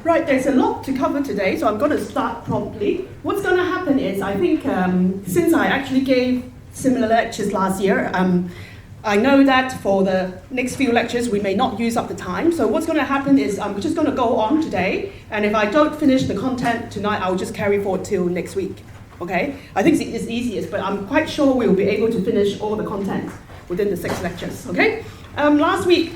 Right, there's a lot to cover today, so I'm going to start promptly. What's going to happen is, I think, since I actually gave similar lectures last year, I know that for the next few lectures we may not use up the time. So what's going to happen is I'm just going to go on today, and if I don't finish the content tonight, I'll just carry forward till next week. Okay? I think it's easiest, but I'm quite sure we'll be able to finish all the content within the 6 lectures. Okay? Last week,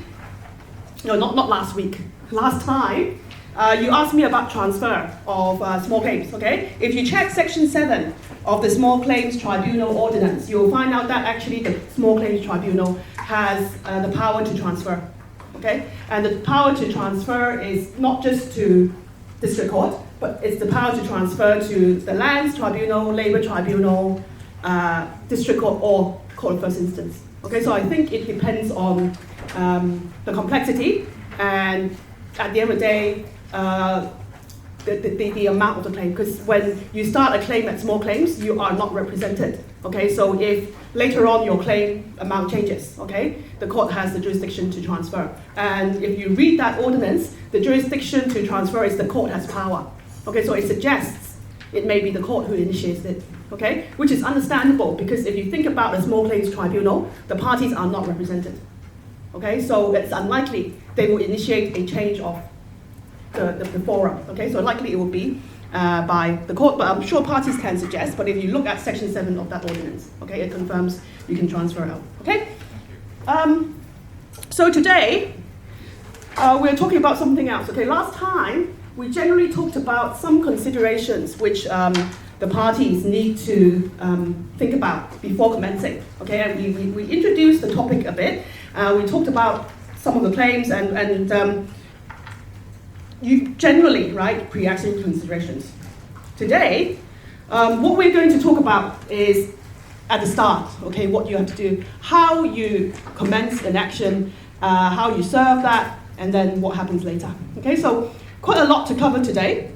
no, not last week. Last time, you asked me about transfer of small claims. Okay? If you check section 7 of the Small Claims Tribunal Ordinance, you'll find out that actually the Small Claims Tribunal has the power to transfer. Okay? And the power to transfer is not just to district court, but it's the power to transfer to the Lands Tribunal, Labour Tribunal, district court, or court of first instance. Okay, so I think it depends on the complexity, and at the end of the day, the amount of the claim, because when you start a claim at small claims, you are not represented. Okay, so if later on your claim amount changes, okay, the court has the jurisdiction to transfer. And if you read that ordinance, the jurisdiction to transfer is the court has power. Okay, so it suggests it may be the court who initiates it. Okay, which is understandable, because if you think about a small claims tribunal, the parties are not represented. Okay, so it's unlikely they will initiate a change of the forum. Okay, so likely it will be by the court, but I'm sure parties can suggest. But if you look at section 7 of that ordinance, okay, it confirms you can transfer out. Okay, so today we're talking about something else. Okay, last time we generally talked about some considerations which the parties need to think about before commencing. Okay, and we introduced the topic a bit. We talked about some of the claims and you generally, right, pre-accident considerations. Today, what we're going to talk about is at the start, okay, what you have to do, how you commence an action, how you serve that, and then what happens later. Okay, so quite a lot to cover today,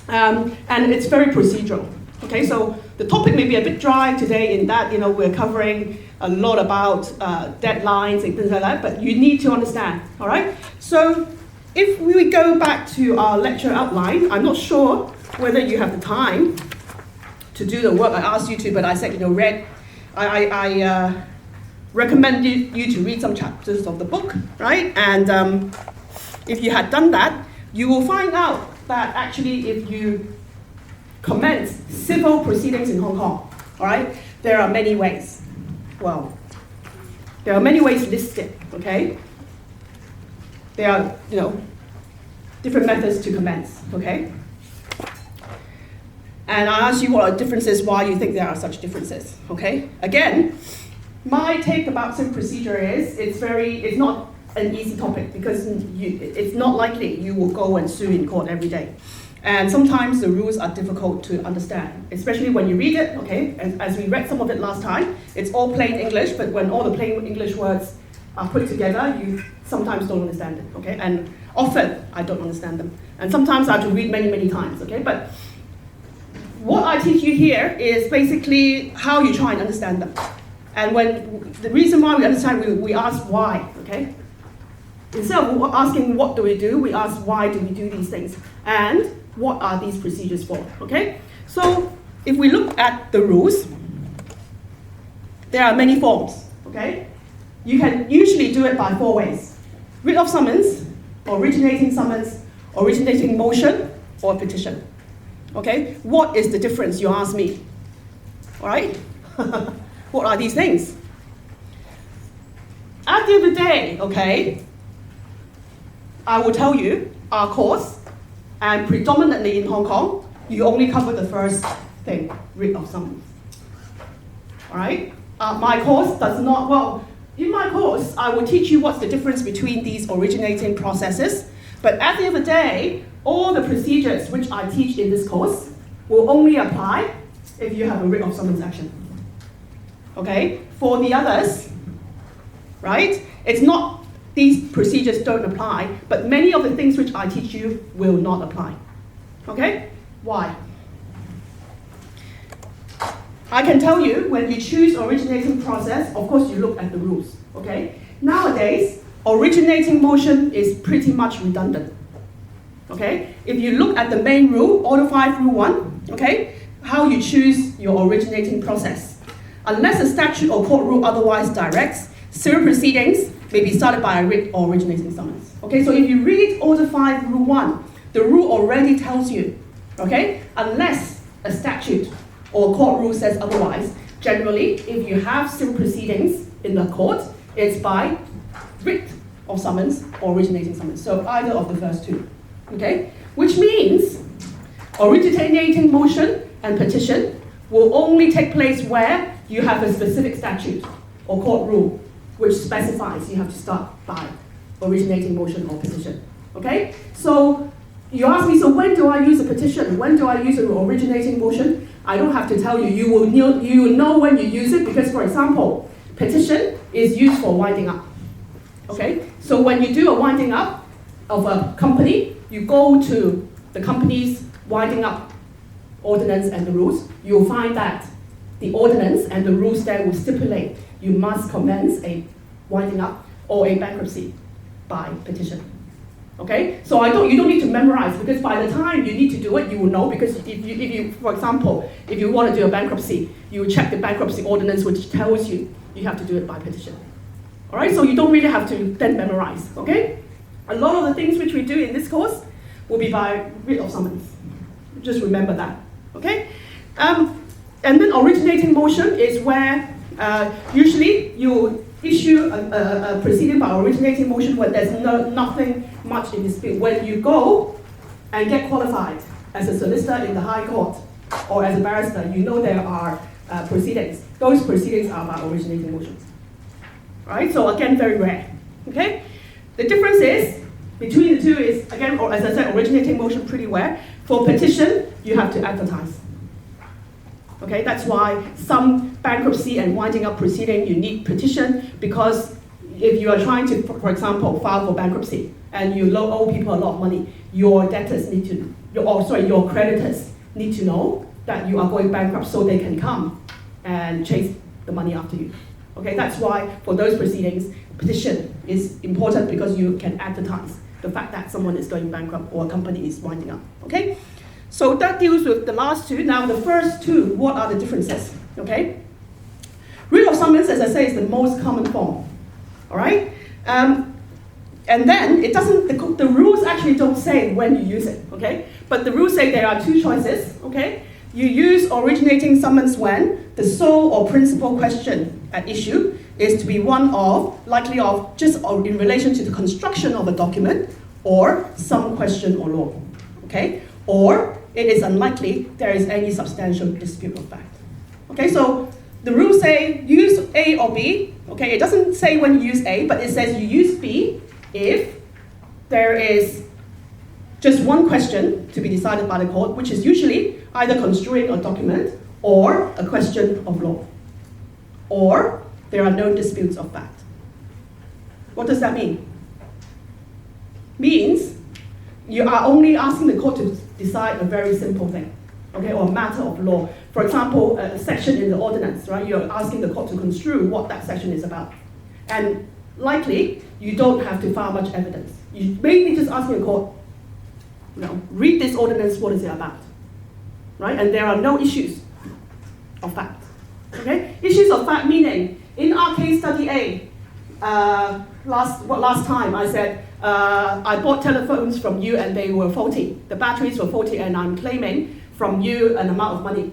and it's very procedural. Okay, so the topic may be a bit dry today in that, you know, we're covering a lot about deadlines and things like that, but you need to understand, all right? So if we go back to our lecture outline, I'm not sure whether you have the time to do the work I asked you to, but I said, you know, I recommend you to read some chapters of the book, right? And if you had done that, you will find out that actually if you commence civil proceedings in Hong Kong, all right, there are many ways. Well, there are many ways listed, okay? There are, you know, different methods to commence, okay? And I ask you what are differences, why you think there are such differences, okay? Again, my take about civil procedure is it's not an easy topic, because it's not likely you will go and sue in court every day. And sometimes the rules are difficult to understand, especially when you read it, okay? And as we read some of it last time, it's all plain English, but when all the plain English words are put together, you sometimes don't understand it, okay? And often I don't understand them. And sometimes I have to read many, many times, okay? But what I teach you here is basically how you try and understand them. And when the reason why we understand, we ask why, okay? Instead of asking what do, we ask why do we do these things? And what are these procedures for, okay? So if we look at the rules, there are many forms, okay? You can usually do it by 4 ways. Writ of summons, originating summons, originating motion, or petition. Okay? What is the difference, you ask me? All right? What are these things? At the end of the day, okay, I will tell you our course, and predominantly in Hong Kong, you only cover the first thing, writ of summons. All right? My course does not, well, in my course, I will teach you what's the difference between these originating processes, but at the end of the day, all the procedures which I teach in this course will only apply if you have a writ of summons action. Okay? For the others, right, it's not these procedures don't apply, but many of the things which I teach you will not apply. Okay? Why? I can tell you, when you choose originating process, of course you look at the rules, okay? Nowadays, originating motion is pretty much redundant, okay? If you look at the main rule, Order 5 Rule 1, okay? How you choose your originating process. Unless a statute or court rule otherwise directs, civil proceedings may be started by a writ or originating summons. Okay, so if you read Order 5 Rule 1, the rule already tells you, okay? Unless a statute or court rule says otherwise, generally, if you have civil proceedings in the court, it's by writ of summons or originating summons. So either of the first two, okay? Which means originating motion and petition will only take place where you have a specific statute or court rule which specifies you have to start by originating motion or petition, okay? So you ask me, so when do I use a petition? When do I use an originating motion? I don't have to tell you. You will know when you use it because, for example, petition is used for winding up. Okay? So when you do a winding up of a company, you go to the company's winding up ordinance and the rules. You'll find that the ordinance and the rules there will stipulate you must commence a winding up or a bankruptcy by petition. Okay, so you don't need to memorize because by the time you need to do it, you will know because if you, for example, if you want to do a bankruptcy, you check the bankruptcy ordinance which tells you you have to do it by petition. All right, so you don't really have to then memorize. Okay, a lot of the things which we do in this course will be by writ of summons. Just remember that. Okay, and then originating motion is where usually you issue a proceeding by originating motion where there's nothing much in dispute. When you go and get qualified as a solicitor in the High Court or as a barrister, you know there are proceedings. Those proceedings are by originating motions. Right? So again, very rare. Okay? The difference is between the two is, again, or as I said, originating motion pretty rare. For petition, you have to advertise. Okay, that's why some bankruptcy and winding up proceeding, you need petition because if you are trying to, for example, file for bankruptcy and you owe people a lot of money, your debtors need to, your creditors need to know that you are going bankrupt so they can come and chase the money after you. Okay, that's why for those proceedings, petition is important because you can advertise the fact that someone is going bankrupt or a company is winding up. Okay? So that deals with the last two. Now the first two, what are the differences? Okay? Writ of summons, as I say, is the most common form. All right? And then it doesn't, the rules actually don't say when you use it. Okay? But the rules say there are two choices. Okay? You use originating summons when the sole or principal question at issue is to be one of, likely of, just in relation to the construction of a document or some question or law. Okay? Or it is unlikely there is any substantial dispute of fact. Okay, so the rules say use A or B. Okay, it doesn't say when you use A, but it says you use B if there is just one question to be decided by the court, which is usually either construing a document or a question of law. Or there are no disputes of fact. What does that mean? Means you are only asking the court to decide a very simple thing, okay, or a matter of law. For example, a section in the ordinance, right? You're asking the court to construe what that section is about. And likely, you don't have to file much evidence. You mainly just asking the court, read this ordinance, what is it about? Right? And there are no issues of fact. Okay? Issues of fact meaning, in our case study A, last time I said, I bought telephones from you and they were faulty. The batteries were faulty and I'm claiming from you an amount of money.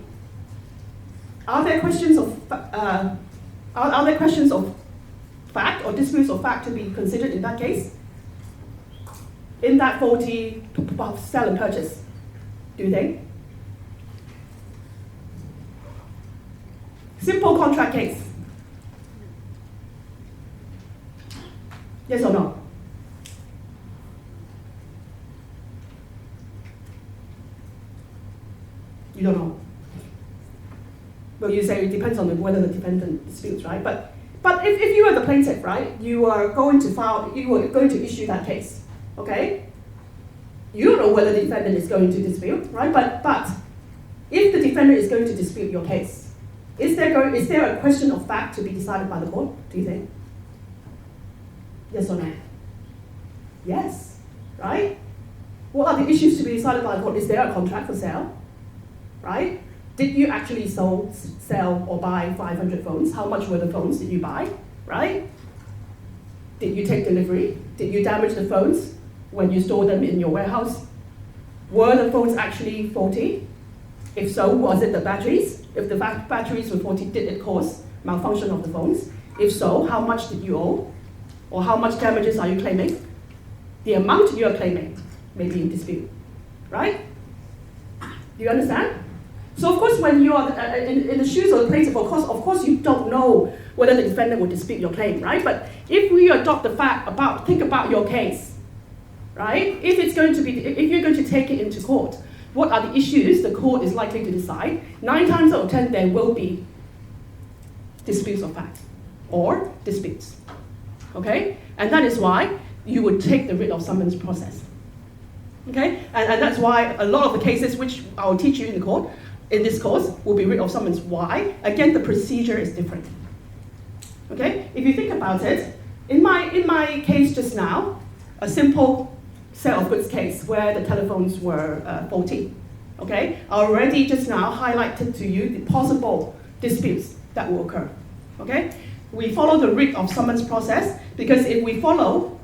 Are there questions of fact or disputes of fact to be considered in that case? In that faulty sell and purchase, do you think? Simple contract case. Yes or no? You don't know. Well, you say it depends on whether the defendant disputes, right? But if you were the plaintiff, right, you were going to issue that case, okay? You don't know whether the defendant is going to dispute, right? But if the defendant is going to dispute your case, Is there a question of fact to be decided by the court, do you think? Yes or no? Yes, right? What are the issues to be decided by the court? Is there a contract for sale, right? Did you actually sell or buy 500 phones? How much were the phones did you buy, right? Did you take delivery? Did you damage the phones when you store them in your warehouse? Were the phones actually faulty? If so, was it the batteries? If the batteries were faulty, did it cause malfunction of the phones? If so, how much did you owe? Or how much damages are you claiming? The amount you are claiming may be in dispute, right? Do you understand? So of course, when you are in the shoes of the plaintiff, of course you don't know whether the defendant will dispute your claim, right? But if we adopt the fact think about your case, right? If you're going to take it into court, what are the issues the court is likely to decide? 9 times out of 10, there will be disputes of fact or disputes, okay? And that is why you would take the writ of summons process, okay? And that's why a lot of the cases which I'll teach you in this course will be writ of summons. Why? Again, the procedure is different, okay? If you think about it, in my case just now, a simple sale of goods case where the telephones were faulty, okay? I already just now highlighted to you the possible disputes that will occur, okay? We follow the writ of summons process because if we follow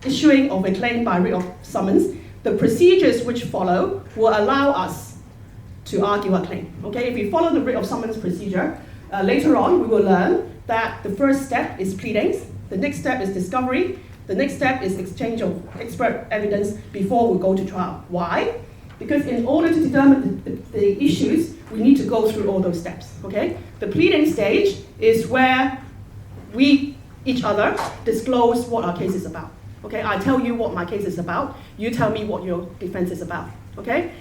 issuing of a claim by writ of summons, the procedures which follow will allow us to argue a claim, okay? If we follow the writ of summons procedure, later on we will learn that the first step is pleadings, the next step is discovery, the next step is exchange of expert evidence before we go to trial. Why? Because in order to determine the issues, we need to go through all those steps, okay? The pleading stage is where we, each other, disclose what our case is about, okay? I tell you what my case is about, you tell me what your defense is about, okay?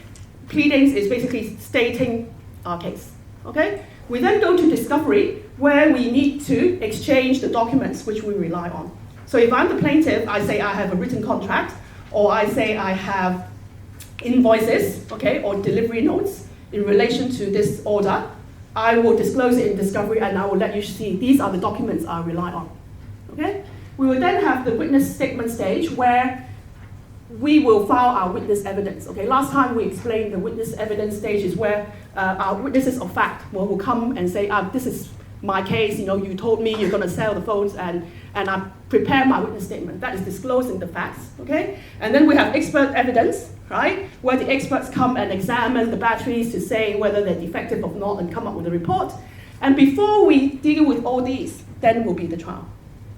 Pleadings is basically stating our case, okay? We then go to discovery, where we need to exchange the documents which we rely on. So if I'm the plaintiff, I say I have a written contract, or I say I have invoices, okay, or delivery notes in relation to this order, I will disclose it in discovery and I will let you see these are the documents I rely on, okay? We will then have the witness statement stage where we will file our witness evidence, okay? Last time we explained the witness evidence stage is where our witnesses of fact will come and say, this is my case, you told me you're going to sell the phones and I prepare my witness statement. That is disclosing the facts, okay? And then we have expert evidence, right? Where the experts come and examine the batteries to say whether they're defective or not and come up with a report. And before we deal with all these, then will be the trial.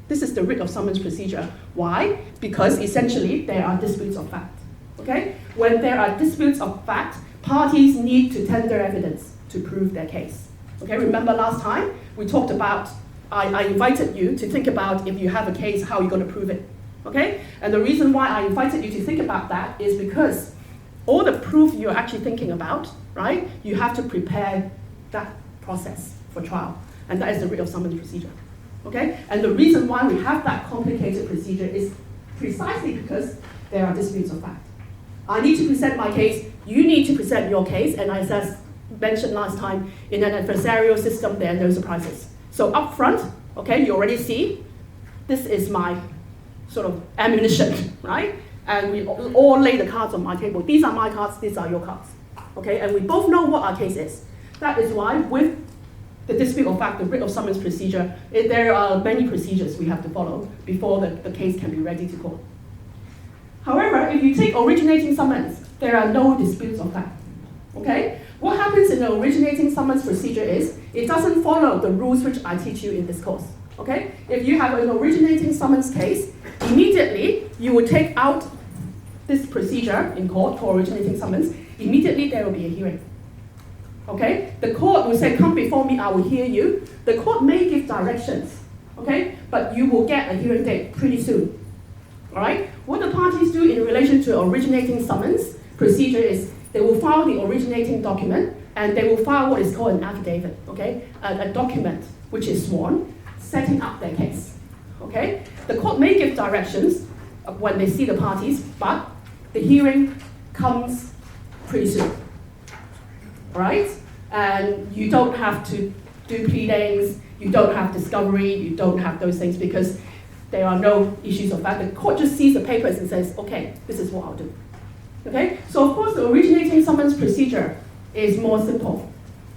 This is the writ of summons procedure. Why? Because essentially there are disputes of fact, okay? When there are disputes of fact, parties need to tender evidence to prove their case. Okay, remember last time we talked about, I invited you to think about if you have a case, how you're going to prove it, okay? And the reason why I invited you to think about that is because all the proof you're actually thinking about, right, you have to prepare that process for trial, and that is the writ of summons procedure, okay? And the reason why we have that complicated procedure is precisely because there are disputes of fact. I need to present my case, you need to present your case, and as mentioned last time, in an adversarial system, there are no surprises. So up front, okay, you already see, this is my sort of ammunition, right? And we all lay the cards on my table. These are my cards, these are your cards, okay? And we both know what our case is. That is why with the dispute of fact, the writ of summons procedure, there are many procedures we have to follow before the case can be ready to court. However, if you take originating summons, there are no disputes of fact, okay? What happens in the originating summons procedure is, it doesn't follow the rules which I teach you in this course, okay? If you have an originating summons case, immediately you will take out this procedure in court for originating summons, immediately there will be a hearing, okay? The court will say, come before me, I will hear you. The court may give directions, okay? But you will get a hearing date pretty soon, all right? What the parties do in relation to originating summons procedure is, they will file the originating document, and they will file what is called an affidavit, okay? A document which is sworn, setting up their case, okay? The court may give directions when they see the parties, but the hearing comes pretty soon, all right? And you don't have to do pleadings, you don't have discovery, you don't have those things because there are no issues of fact. The court just sees the papers and says, okay, this is what I'll do. Okay? So of course the originating summons procedure is more simple.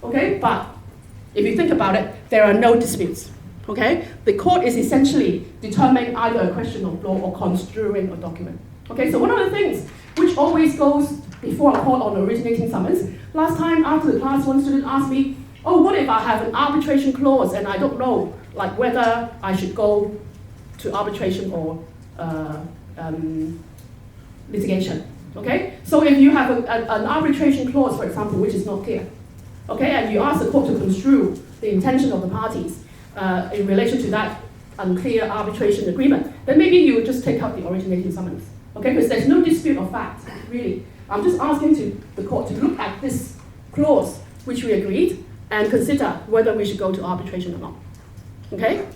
Okay? But if you think about it, there are no disputes. Okay? The court is essentially determining either a question of law or construing a document. Okay? So one of the things which always goes before a court on originating summons, last time after the class, one student asked me, oh, what if I have an arbitration clause and I don't know like whether I should go to arbitration or litigation? Okay? So if you have an arbitration clause, for example, which is not clear, okay, and you ask the court to construe the intention of the parties in relation to that unclear arbitration agreement, then maybe you would just take out the originating summons. Okay, because there's no dispute of fact, really. I'm just asking the court to look at this clause which we agreed and consider whether we should go to arbitration or not. Okay?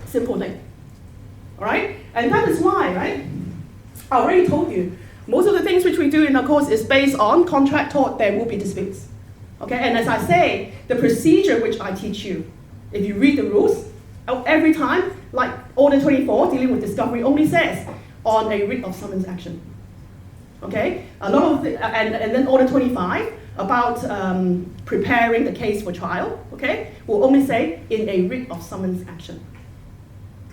Simple thing. All right? And that is why, right? I already told you, most of the things which we do in our course is based on contract tort, there will be disputes. Okay? And as I say, the procedure which I teach you, if you read the rules, every time, like Order 24, dealing with discovery, only says on a writ of summons action. Okay? A lot of and then Order 25, about preparing the case for trial, okay, will only say in a writ of summons action.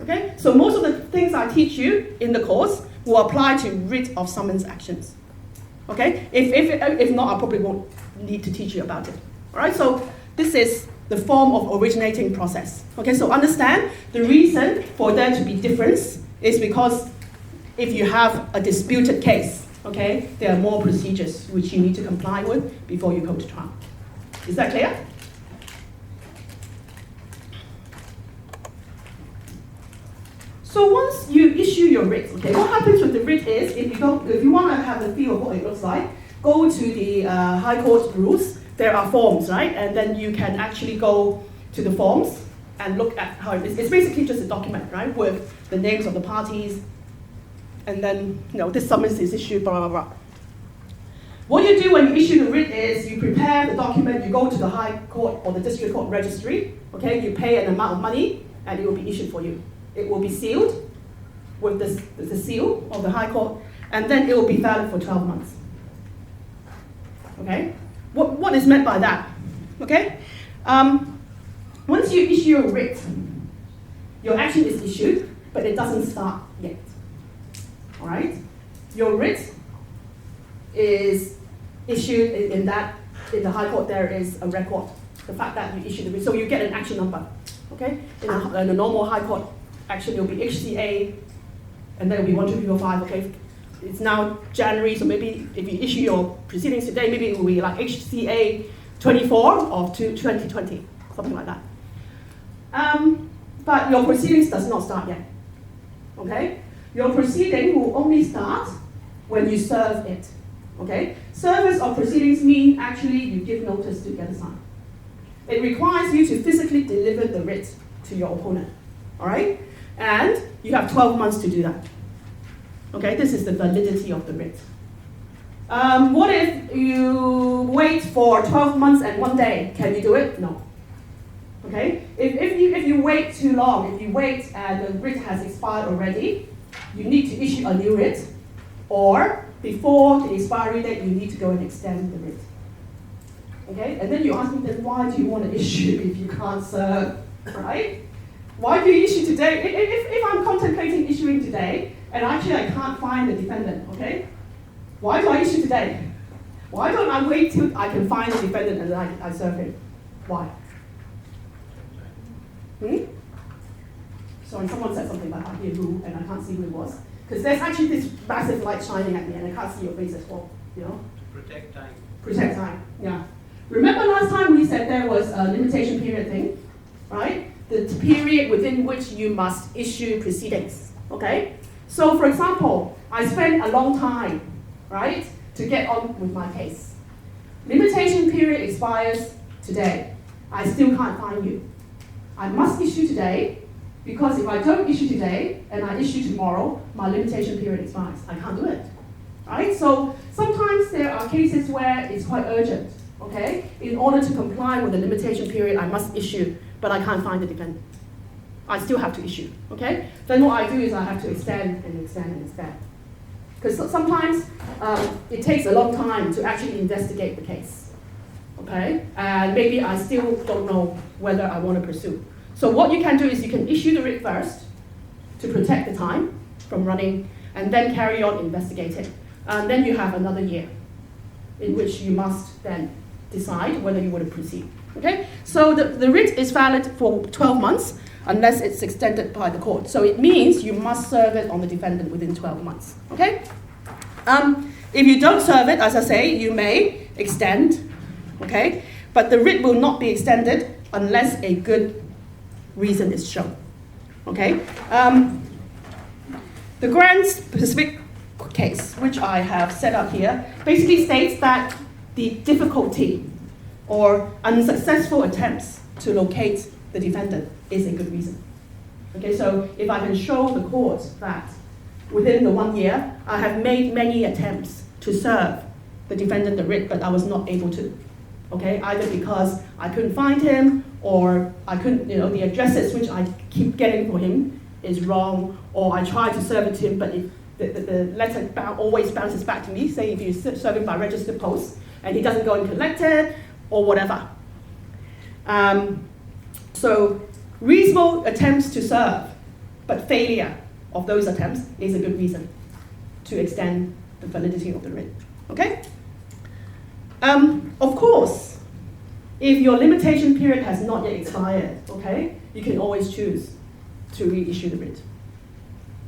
Okay? So most of the things I teach you in the course will apply to writ of summons actions. Okay? If not, I probably won't need to teach you about it. All right? So this is the form of originating process. Okay? So understand the reason for there to be difference is because if you have a disputed case, okay, there are more procedures which you need to comply with before you go to trial. Is that clear? So once you issue your writ, okay, what happens with the writ is, if you want to have a feel of what it looks like, go to the High Court rules. There are forms, right? And then you can actually go to the forms and look at how it is. It's basically just a document, right, with the names of the parties, and then, this summons is issued, blah, blah, blah. What you do when you issue the writ is you prepare the document, you go to the High Court or the District Court registry, okay, you pay an amount of money, and it will be issued for you. It will be sealed with the seal of the High Court, and then it will be valid for 12 months. Okay? What is meant by that? Okay? Once you issue a writ, your action is issued, but it doesn't start yet. All right? Your writ is issued in the High Court. There is a record, the fact that you issued the writ, so you get an action number. Okay? In a normal High Court action, it will be HCA, and then it will be 1, 2, 3, 4, 5. Okay? It's now January, so maybe if you issue your proceedings today, maybe it will be like HCA 24 of 2020, something like that. But your proceedings does not start yet. Okay? Your proceeding will only start when you serve it. Okay? Service of proceedings mean actually you give notice to get a sign. It requires you to physically deliver the writ to your opponent. All right? And you have 12 months to do that. Okay? This is the validity of the writ. What if you wait for 12 months and 1 day? Can you do it? No. Okay? If you wait too long, if you wait and the writ has expired already, you need to issue a new writ, or before the expiry date, you need to go and extend the writ. Okay? And then you ask me, then why do you want to issue if you can't serve? Right? Why do you issue today? If I'm contemplating issuing today, and actually I can't find the defendant, okay? Why do I issue today? Why don't I wait till I can find the defendant and then I serve him? Why? Sorry, someone said something about here who, and I can't see who it was. Because there's actually this massive light shining at me and I can't see your face at all, To protect time. Protect time, yeah. Remember last time we said there was a limitation period thing, right? The period within which you must issue proceedings, okay? So for example, I spent a long time, right, to get on with my case. Limitation period expires today. I still can't find you. I must issue today, because if I don't issue today and I issue tomorrow, my limitation period expires. I can't do it, right? So sometimes there are cases where it's quite urgent, okay? okay, in order to comply with the limitation period, I must issue, but I can't find the defendant. I still have to issue, okay? Then what I do is I have to extend and extend and extend. Because sometimes it takes a long time to actually investigate the case, okay? And maybe I still don't know whether I want to pursue. So what you can do is you can issue the writ first to protect the time from running, and then carry on investigating. And then you have another year in which you must then decide whether you want to proceed, okay? So the writ is valid for 12 months unless it's extended by the court. So it means you must serve it on the defendant within 12 months, okay? If you don't serve it, as I say, you may extend, okay? But the writ will not be extended unless a good reason is shown, okay? The Grand Pacific case, which I have set up here, basically states that the difficulty or unsuccessful attempts to locate the defendant is a good reason. Okay, so if I can show the court that within the 1 year, I have made many attempts to serve the defendant the writ, but I was not able to. Okay, either because I couldn't find him, or I couldn't, the addresses which I keep getting for him is wrong, or I try to serve it to him, but the letter always bounces back to me, saying if you serve him by registered post, and he doesn't go and collect it, or whatever. So reasonable attempts to serve, but failure of those attempts is a good reason to extend the validity of the writ. Okay? Of course, if your limitation period has not yet expired, okay, you can always choose to reissue the writ.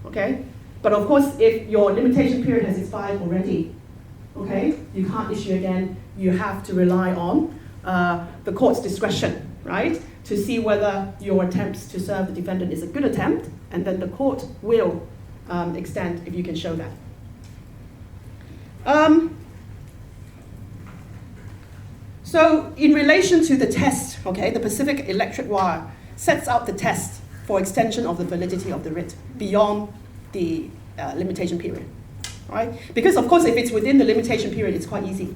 Okay? But of course, if your limitation period has expired already, okay, you can't issue again. You have to rely on the court's discretion, right, to see whether your attempts to serve the defendant is a good attempt, and then the court will extend if you can show that. So in relation to the test, okay, the Pacific Electric Wire sets out the test for extension of the validity of the writ beyond the limitation period, right? Because of course, if it's within the limitation period, it's quite easy,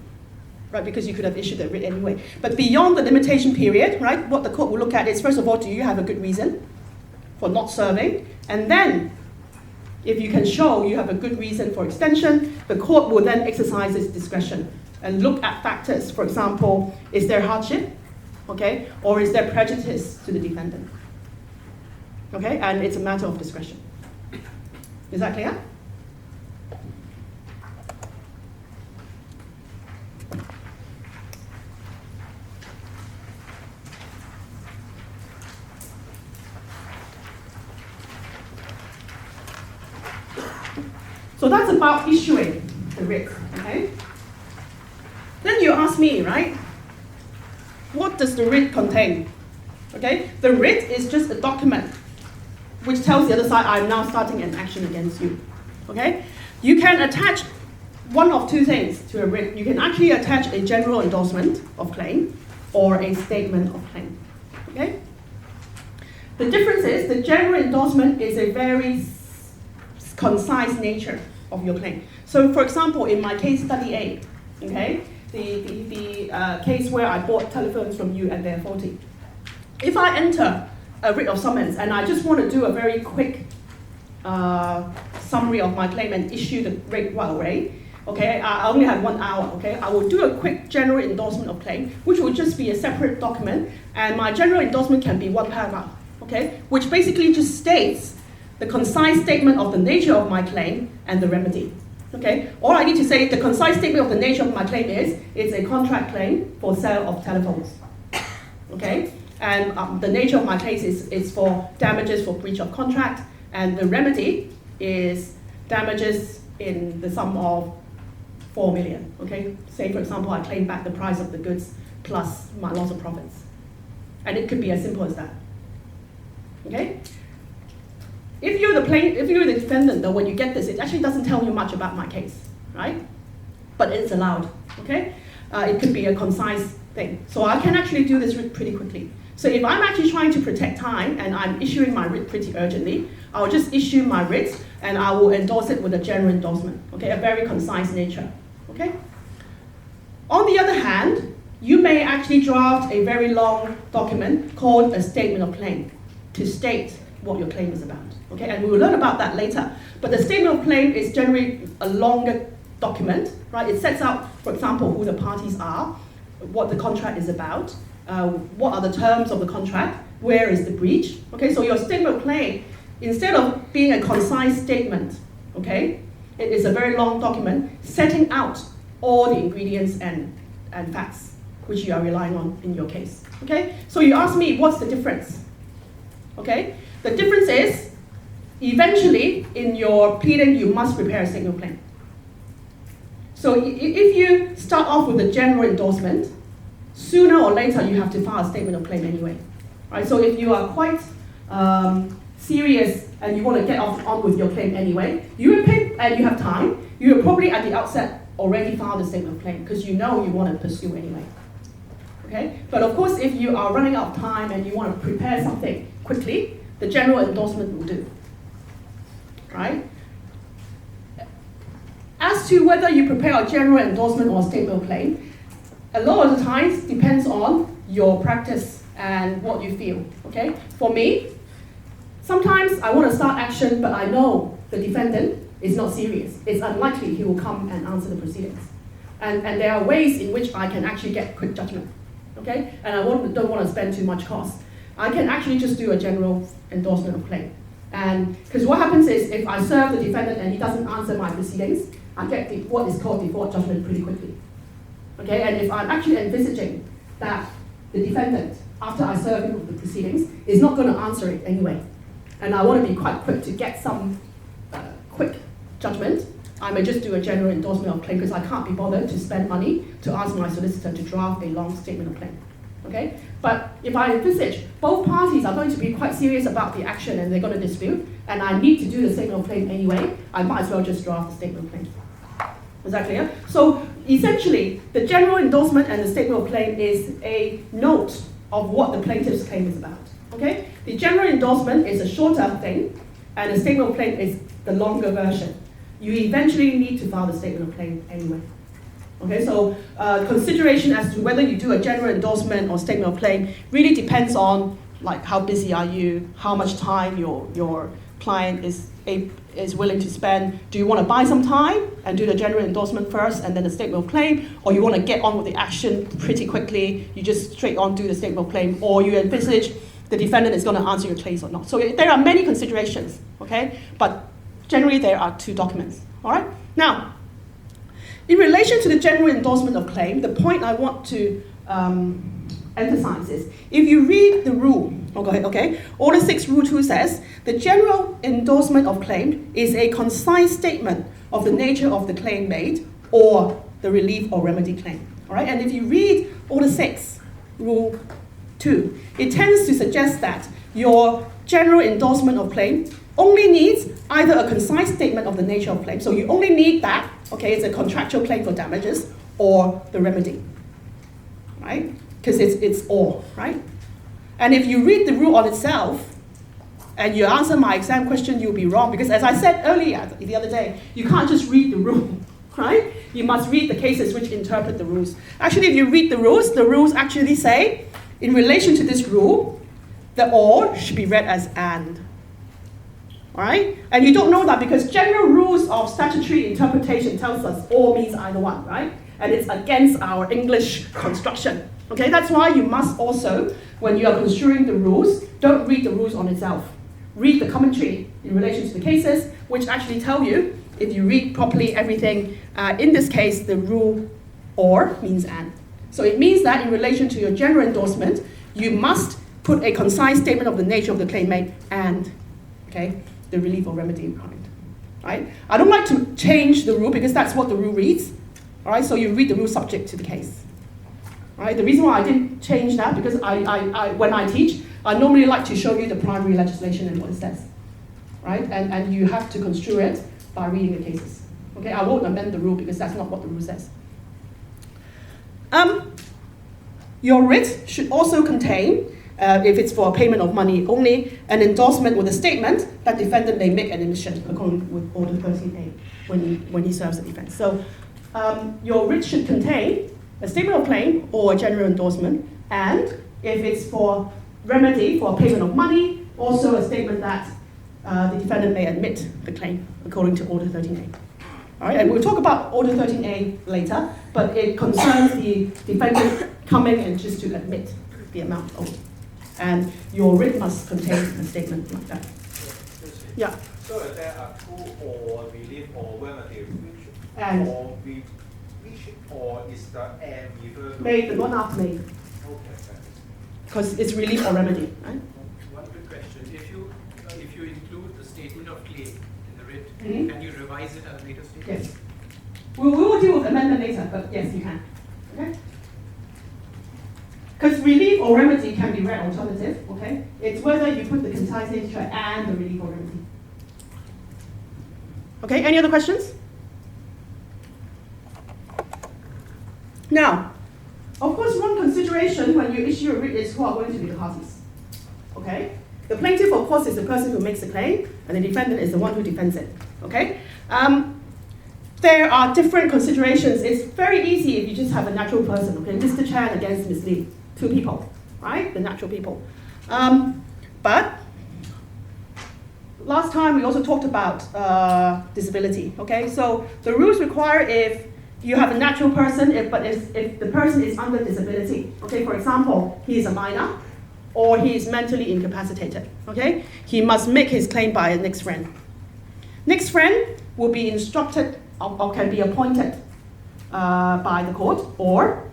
right? Because you could have issued the writ anyway. But beyond the limitation period, right, what the court will look at is, first of all, do you have a good reason for not serving? And then, if you can show you have a good reason for extension, the court will then exercise its discretion and look at factors. For example, is there hardship, okay, or is there prejudice to the defendant? Okay, and it's a matter of discretion. Is that clear? So that's about issuing the writ, okay? Then you ask me, right? What does the writ contain? Okay, the writ is just a document which tells the other side, I'm now starting an action against you. Okay? You can attach one of two things to a writ. You can actually attach a general endorsement of claim or a statement of claim. Okay? The difference is the general endorsement is a very concise nature of your claim. So for example, in my case study A, okay, the case where I bought telephones from you and they're faulty. If I enter a writ of summons and I just want to do a very quick summary of my claim and issue the writ right away, okay, I only have 1 hour, okay, I will do a quick general endorsement of claim, which will just be a separate document, and my general endorsement can be 1 paragraph, okay, which basically just states the concise statement of the nature of my claim and the remedy. Okay, all I need to say, the concise statement of the nature of my claim is, it's a contract claim for sale of telephones. Okay, and the nature of my case is for damages for breach of contract, and the remedy is damages in the sum of 4 million. Okay, say for example, I claim back the price of the goods plus my loss of profits. And it could be as simple as that. Okay? If you're the defendant, though, when you get this, it actually doesn't tell you much about my case, right? But it's allowed, okay? It could be a concise thing. So I can actually do this writ pretty quickly. So if I'm actually trying to protect time and I'm issuing my writ pretty urgently, I'll just issue my writ and I will endorse it with a general endorsement, okay? A very concise nature, okay? On the other hand, you may actually draft a very long document called a statement of claim to state what your claim is about. Okay, and we will learn about that later. But the statement of claim is generally a longer document, right? It sets out, for example, who the parties are, what the contract is about, what are the terms of the contract, where is the breach. Okay, so your statement of claim, instead of being a concise statement, okay, it is a very long document setting out all the ingredients and facts which you are relying on in your case. Okay, so you ask me, what's the difference? Okay, the difference is, eventually in your pleading, you must prepare a statement of claim. So if you start off with a general endorsement, sooner or later you have to file a statement of claim anyway. Right? So if you are quite serious and you want to get on with your claim anyway, you will pick and you have time, you will probably at the outset already file the statement of claim because you know you want to pursue anyway. Okay? But of course, if you are running out of time and you want to prepare something quickly, the general endorsement will do. Right? As to whether you prepare a general endorsement or a statement of claim, a lot of the times depends on your practice and what you feel. Okay? For me, sometimes I want to start action, but I know the defendant is not serious. It's unlikely he will come and answer the proceedings. And there are ways in which I can actually get quick judgment. Okay? And I don't want to spend too much cost. I can actually just do a general endorsement of claim. And because what happens is, if I serve the defendant and he doesn't answer my proceedings, I get what is called default judgment pretty quickly. Okay? And if I'm actually envisaging that the defendant, after I serve him with the proceedings, is not going to answer it anyway, and I want to be quite quick to get some quick judgment, I may just do a general endorsement of claim because I can't be bothered to spend money to ask my solicitor to draft a long statement of claim. Okay? But if I envisage both parties are going to be quite serious about the action and they're going to dispute, and I need to do the statement of claim anyway, I might as well just draft the statement of claim. Is that clear? So essentially, the general endorsement and the statement of claim is a note of what the plaintiff's claim is about. Okay? The general endorsement is a shorter thing, and the statement of claim is the longer version. You eventually need to file the statement of claim anyway. Okay, so consideration as to whether you do a general endorsement or statement of claim really depends on like how busy are you, how much time your client is willing to spend. Do you want to buy some time and do the general endorsement first and then the statement of claim, or you want to get on with the action pretty quickly, you just straight on do the statement of claim, or you envisage the defendant is going to answer your case or not. So there are many considerations, okay? But generally there are two documents, all right? Now, in relation to the general endorsement of claim, the point I want to emphasize is, if you read the rule, okay, Order 6 Rule 2 says, the general endorsement of claim is a concise statement of the nature of the claim made or the relief or remedy claim, all right? And if you read Order 6 Rule 2, it tends to suggest that your general endorsement of claim only needs either a concise statement of the nature of claim, so you only need that, okay, it's a contractual claim for damages, or the remedy, right? Because it's or, right? And if you read the rule on itself, and you answer my exam question, you'll be wrong, because as I said earlier, the other day, you can't just read the rule, right? You must read the cases which interpret the rules. Actually, if you read the rules actually say, in relation to this rule, the or should be read as and. All right? And you don't know that because general rules of statutory interpretation tells us or means either one, right? And it's against our English construction. Okay, that's why you must also, when you are construing the rules, don't read the rules on itself. Read the commentary in relation to the cases, which actually tell you, if you read properly everything, in this case, the rule or means and. So it means that in relation to your general endorsement, you must put a concise statement of the nature of the claim made and, okay, the relief or remedy requirement, right? I don't like to change the rule because that's what the rule reads, all right? So you read the rule subject to the case, all right? The reason why I didn't change that because when I teach, I normally like to show you the primary legislation and what it says, right? And you have to construe it by reading the cases, okay? I won't amend the rule because that's not what the rule says. Your writ should also contain, if it's for a payment of money only, an endorsement with a statement that defendant may make an admission according with Order 13A when he serves the defense. So your writ should contain a statement of claim or a general endorsement, and if it's for remedy, for payment of money, also a statement that the defendant may admit the claim according to Order 13A. All right, and we'll talk about Order 13A later, but it concerns the defendant coming and just to admit the amount owed. And your writ must contain a statement like that. Yeah. So there are two, or relief or remedy, And or which or is the and refer to? made, the one after made. Okay. Because it's relief or remedy, right? One quick question. If you include the statement of claim in the writ, can you revise it at a later stage? Yes. We will deal with amendment later, but yes, you can. Okay? Because relief or remedy can be read alternative, okay? It's whether you put the concise nature and the relief or remedy. Okay, any other questions? Now, of course, one consideration when you issue a writ is who are going to be the parties. Okay? The plaintiff, of course, is the person who makes the claim, and the defendant is the one who defends it. Okay? There are different considerations. It's very easy if you just have a natural person. Okay, Mr. Chan against Ms. Lee, two people, right? The natural people. But last time we also talked about disability. Okay, so the rules require if you have a natural person, if the person is under disability. Okay, for example, he is a minor, or he is mentally incapacitated. Okay, he must make his claim by a next friend. Next friend will be instructed or can be appointed by the court, or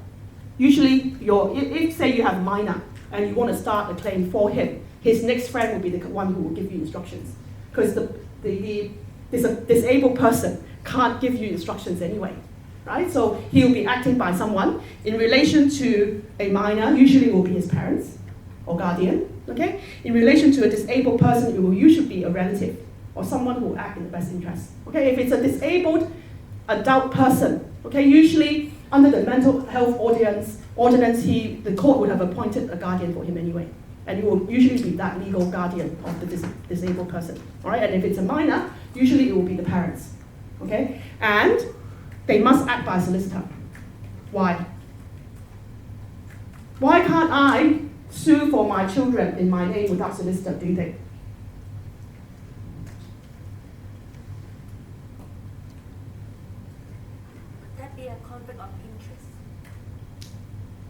usually if say you have a minor and you want to start a claim for him, his next friend will be the one who will give you instructions, because the disabled person can't give you instructions anyway, right? So he'll be acting by someone in relation to a minor. Usually will be his parents or guardian. Okay, in relation to a disabled person, it will usually be a relative or someone who will act in the best interest. Okay, if it's a disabled adult person, okay, usually under the mental health ordinance, the court would have appointed a guardian for him anyway, and it will usually be that legal guardian of the disabled person. All right, and if it's a minor, usually it will be the parents. Okay, and they must act by a solicitor. Why? Why can't I sue for my children in my name without solicitor? Do you think? Be a conflict of interest.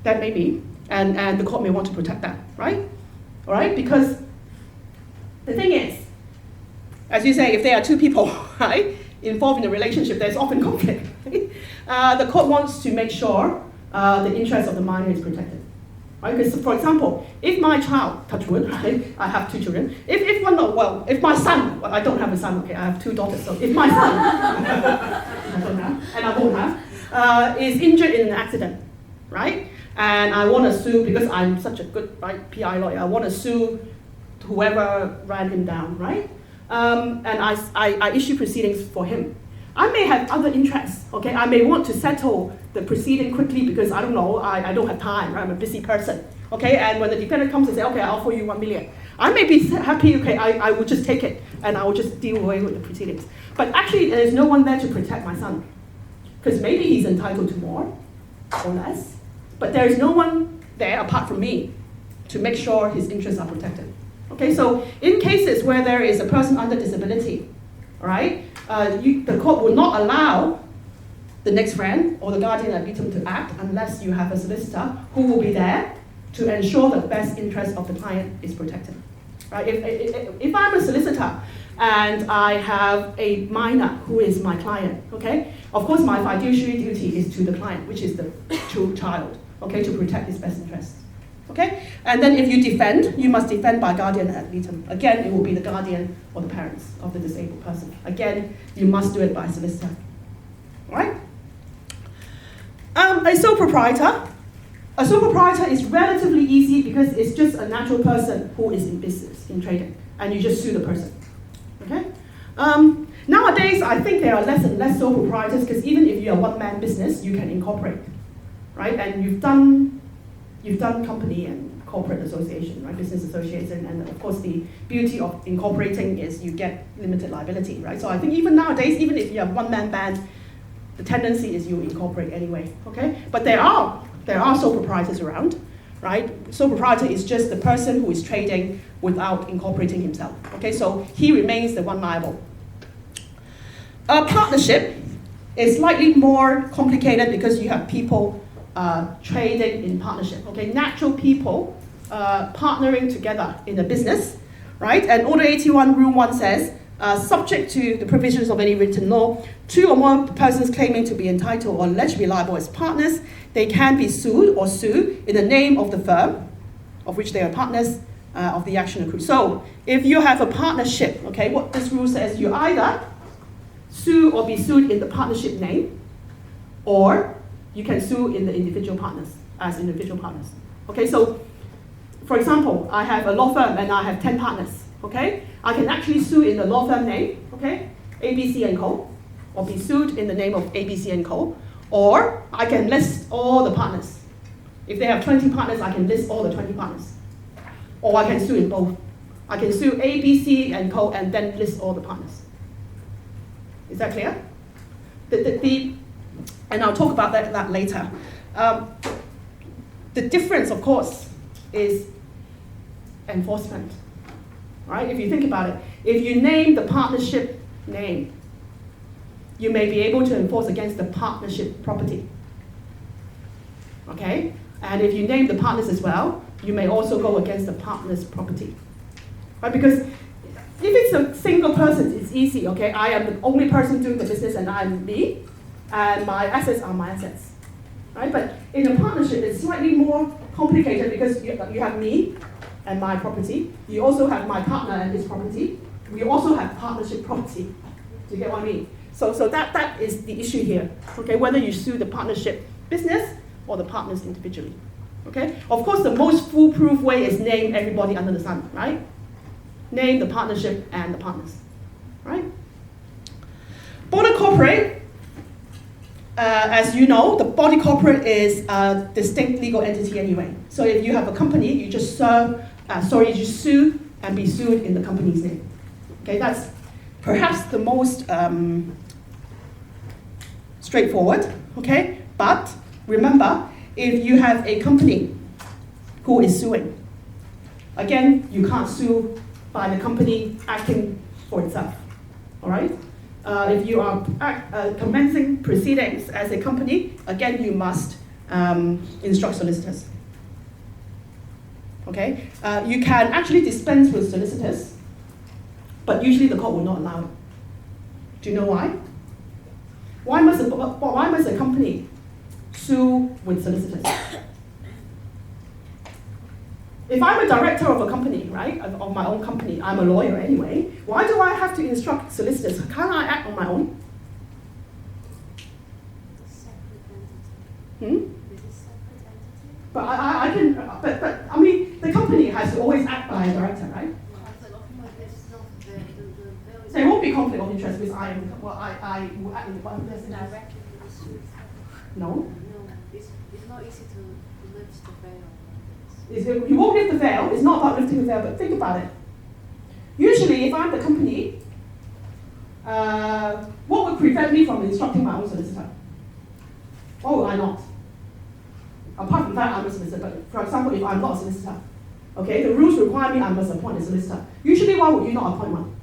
That may be, and the court may want to protect that, right? All right, because the thing is, as you say, if there are two people, right, involved in a relationship, there's often conflict. Right? The court wants to make sure the interest of the minor is protected, right? Because, for example, if my child, touch wood, right, I have two children. If my son, well, I don't have a son, okay, I have two daughters. So if my son, I don't have, and I won't have, is injured in an accident, right? And I want to sue because I'm such a good PI lawyer. I want to sue whoever ran him down, right? And I issue proceedings for him. I may have other interests, okay? I may want to settle the proceeding quickly because I don't know, I don't have time, right? I'm a busy person, okay? And when the defendant comes and says, okay, I'll offer you 1 million, I may be happy, okay, I will just take it and I will just deal away with the proceedings. But actually, there's no one there to protect my son, because maybe he's entitled to more or less, but there is no one there apart from me to make sure his interests are protected. Okay, so in cases where there is a person under disability, all right, the court will not allow the next friend or the guardian ad litem to act unless you have a solicitor who will be there to ensure the best interest of the client is protected. Right? If I'm a solicitor and I have a minor who is my client, okay, of course my fiduciary duty is to the client, which is the true child, okay, to protect his best interests. Okay? And then if you defend, you must defend by guardian ad litem. Again, it will be the guardian or the parents of the disabled person. Again, you must do it by solicitor. Alright? A sole proprietor. A sole proprietor is relatively easy because it's just a natural person who is in business, in trading, and you just sue the person. Okay? Nowadays, I think there are less and less sole proprietors because even if you're a one-man business, you can incorporate, right? And you've done company and corporate association, right? Business association, and of course the beauty of incorporating is you get limited liability, right? So I think even nowadays, even if you have one-man band, the tendency is you incorporate anyway, okay? But there are sole proprietors around, right? Sole proprietor is just the person who is trading without incorporating himself, okay? So he remains the one liable. A partnership is slightly more complicated because you have people trading in partnership, okay? Natural people partnering together in a business, right? And Order 81 Rule 1 says, subject to the provisions of any written law, two or more persons claiming to be entitled or alleged to be liable as partners, they can be sued or sue in the name of the firm of which they are partners of the action accrued. So if you have a partnership, okay, what this rule says, you either sue or be sued in the partnership name, or you can sue in the individual partners, as individual partners. Okay, so for example, I have a law firm and I have 10 partners, okay? I can actually sue in the law firm name, okay? ABC & Co. Or be sued in the name of ABC & Co. Or I can list all the partners. If they have 20 partners, I can list all the 20 partners. Or I can sue in both. I can sue ABC & Co. and then list all the partners. Is that clear? And I'll talk about that later. The difference, of course, is enforcement. Right? If you think about it, if you name the partnership name, you may be able to enforce against the partnership property. Okay? And if you name the partners as well, you may also go against the partner's property. Right? Because if it's a single person, it's easy, okay? I am the only person doing the business and I'm me, and my assets are my assets. Right? But in a partnership, it's slightly more complicated because you have me and my property. You also have my partner and his property. We also have partnership property. Do you get what I mean? So that is the issue here. Okay, whether you sue the partnership business or the partners individually. Okay? Of course, the most foolproof way is name everybody under the sun, right? Name the partnership and the partners, right? Body corporate, as you know, the body corporate is a distinct legal entity anyway. So if you have a company, you just sue and be sued in the company's name. Okay, that's perhaps the most straightforward. Okay, but remember, if you have a company who is suing, again, you can't sue by the company acting for itself. All right. If you are commencing proceedings as a company, again, you must instruct solicitors. Okay? You can actually dispense with solicitors, but usually the court will not allow it. Do you know why? Why must a company sue with solicitors? If I'm a director of a company, right, of my own company, I'm a lawyer anyway, why do I have to instruct solicitors? Can't I act on my own? But I can, but I mean, the company has to always act by a director, right? There won't be conflict of interest because I will act in the one person. No? No, it's not easy to lift the veil. You won't lift the veil. It's not about lifting the veil, but think about it. Usually, if I'm the company, what would prevent me from instructing my own solicitor? Why would I not? Apart from that, I'm a solicitor. But for example, if I'm not a solicitor, okay, the rules require me I must appoint a solicitor. Usually, why would you not appoint one?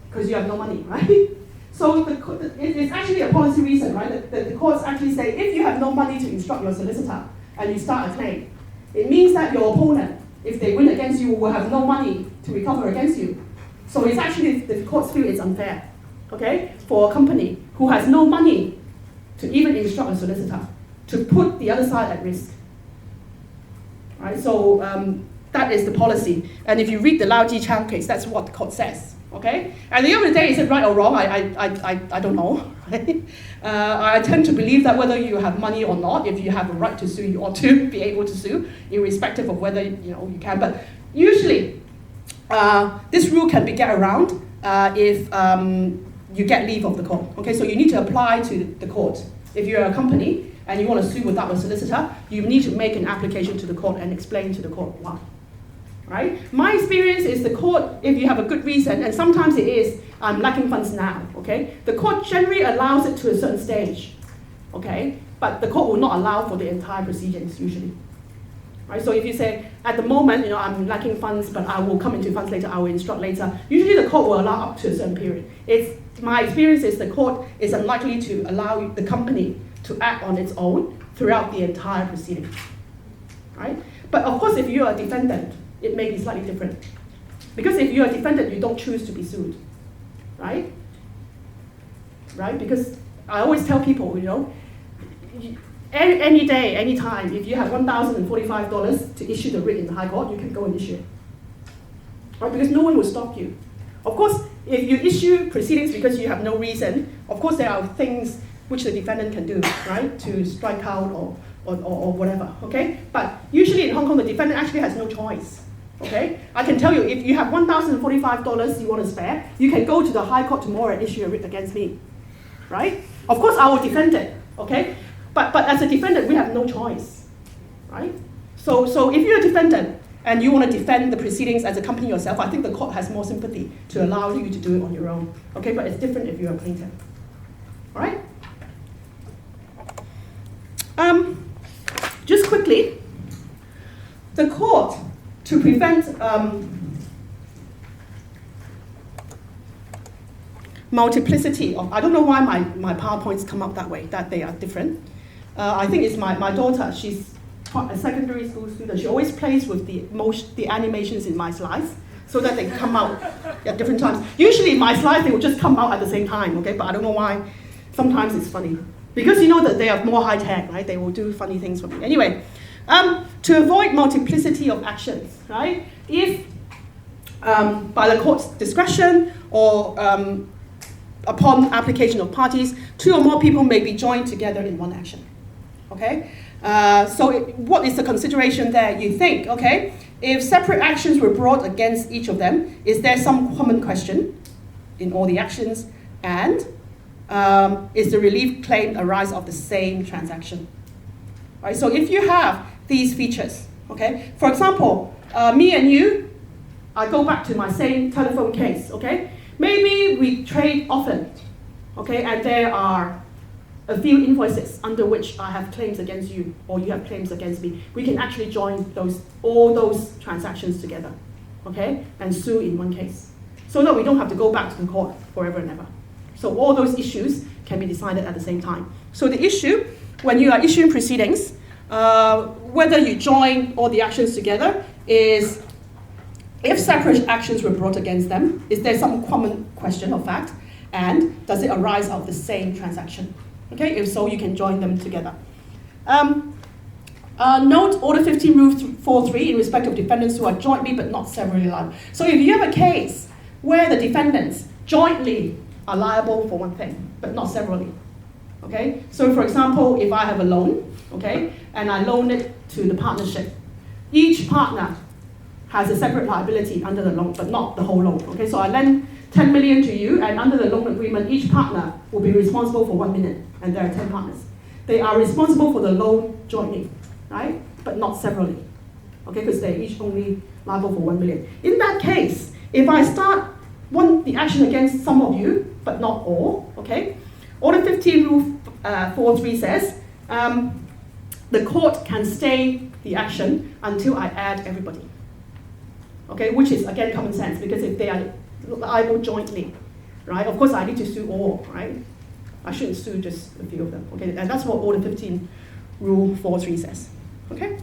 Because you have no money, right? So it's actually a policy reason, right? The courts actually say if you have no money to instruct your solicitor and you start a claim, it means that your opponent, if they win against you, will have no money to recover against you. So it's actually, the courts feel it's unfair, okay, for a company who has no money to even instruct a solicitor to put the other side at risk. Right? So that is the policy. And if you read the Lao Ji Chang case, that's what the court says. Okay? At the end of the day, is it right or wrong? I don't know. Right? I tend to believe that whether you have money or not, if you have a right to sue, you ought to be able to sue, irrespective of whether you can. But usually, this rule can be get around if you get leave of the court. Okay, so you need to apply to the court. If you're a company and you want to sue without a solicitor, you need to make an application to the court and explain to the court why. right? My experience is the court, if you have a good reason, and sometimes it is, I'm lacking funds now, okay? The court generally allows it to a certain stage, okay? But the court will not allow for the entire proceedings usually. Right? So if you say, at the moment, I'm lacking funds, but I will come into funds later, I will instruct later, usually the court will allow up to a certain period. My experience is the court is unlikely to allow the company to act on its own throughout the entire proceeding. Right? But of course, if you're a defendant, it may be slightly different. Because if you're a defendant, you don't choose to be sued. Right? Right? Because I always tell people, any day, any time, if you have $1,045 to issue the writ in the High Court, you can go and issue it. Right? Because no one will stop you. Of course, if you issue proceedings because you have no reason, of course there are things which the defendant can do, right, to strike out or whatever, okay? But usually in Hong Kong, the defendant actually has no choice, okay? I can tell you, if you have $1,045 you want to spare, you can go to the High Court tomorrow and issue a writ against me, right? Of course, I will defend it, okay? But as a defendant, we have no choice, right? So if you're a defendant and you want to defend the proceedings as a company yourself, I think the court has more sympathy to allow you to do it on your own, okay? But it's different if you're a plaintiff, all right? Just quickly, the court, to prevent multiplicity of, I don't know why my PowerPoints come up that way, that they are different. I think it's my daughter, she's a secondary school student. She always plays with the animations in my slides so that they come out at different times. Usually my slides, they will just come out at the same time, okay? But I don't know why. Sometimes it's funny. Because you know that they are more high tech, right? They will do funny things for me. Anyway, to avoid multiplicity of actions, right? If by the court's discretion or upon application of parties, 2 or more people may be joined together in one action, okay? What is the consideration there? You think, okay, if separate actions were brought against each of them, is there some common question in all the actions? And is the relief claim arise of the same transaction? Right, so if you have these features, okay, for example, me and you, I go back to my same telephone case, okay? Maybe we trade often, okay, and there are a few invoices under which I have claims against you or you have claims against me. We can actually join all those transactions together, okay, and sue in one case, so that we don't have to go back to the court forever and ever. So all those issues can be decided at the same time. So the issue, when you are issuing proceedings, whether you join all the actions together, is if separate actions were brought against them, is there some common question or fact? And does it arise out of the same transaction? Okay, if so, you can join them together. Note Order 15 Rule 4.3 in respect of defendants who are jointly but not severally liable. So if you have a case where the defendants jointly are liable for one thing, but not severally. Okay? So for example, if I have a loan, okay, and I loan it to the partnership, each partner has a separate liability under the loan, but not the whole loan. Okay? So I lend 10 million to you, and under the loan agreement, each partner will be responsible for 1 million, and there are 10 partners. They are responsible for the loan jointly, right? But not severally. Okay? Because they're each only liable for 1 million. In that case, if I start the action against some of you, but not all, okay? Order 15 Rule 4.3 says, the court can stay the action until I add everybody. Okay, which is again common sense, because if they are liable jointly, right? Of course I need to sue all, right? I shouldn't sue just a few of them, okay? And that's what Order 15 Rule 4.3 says, okay?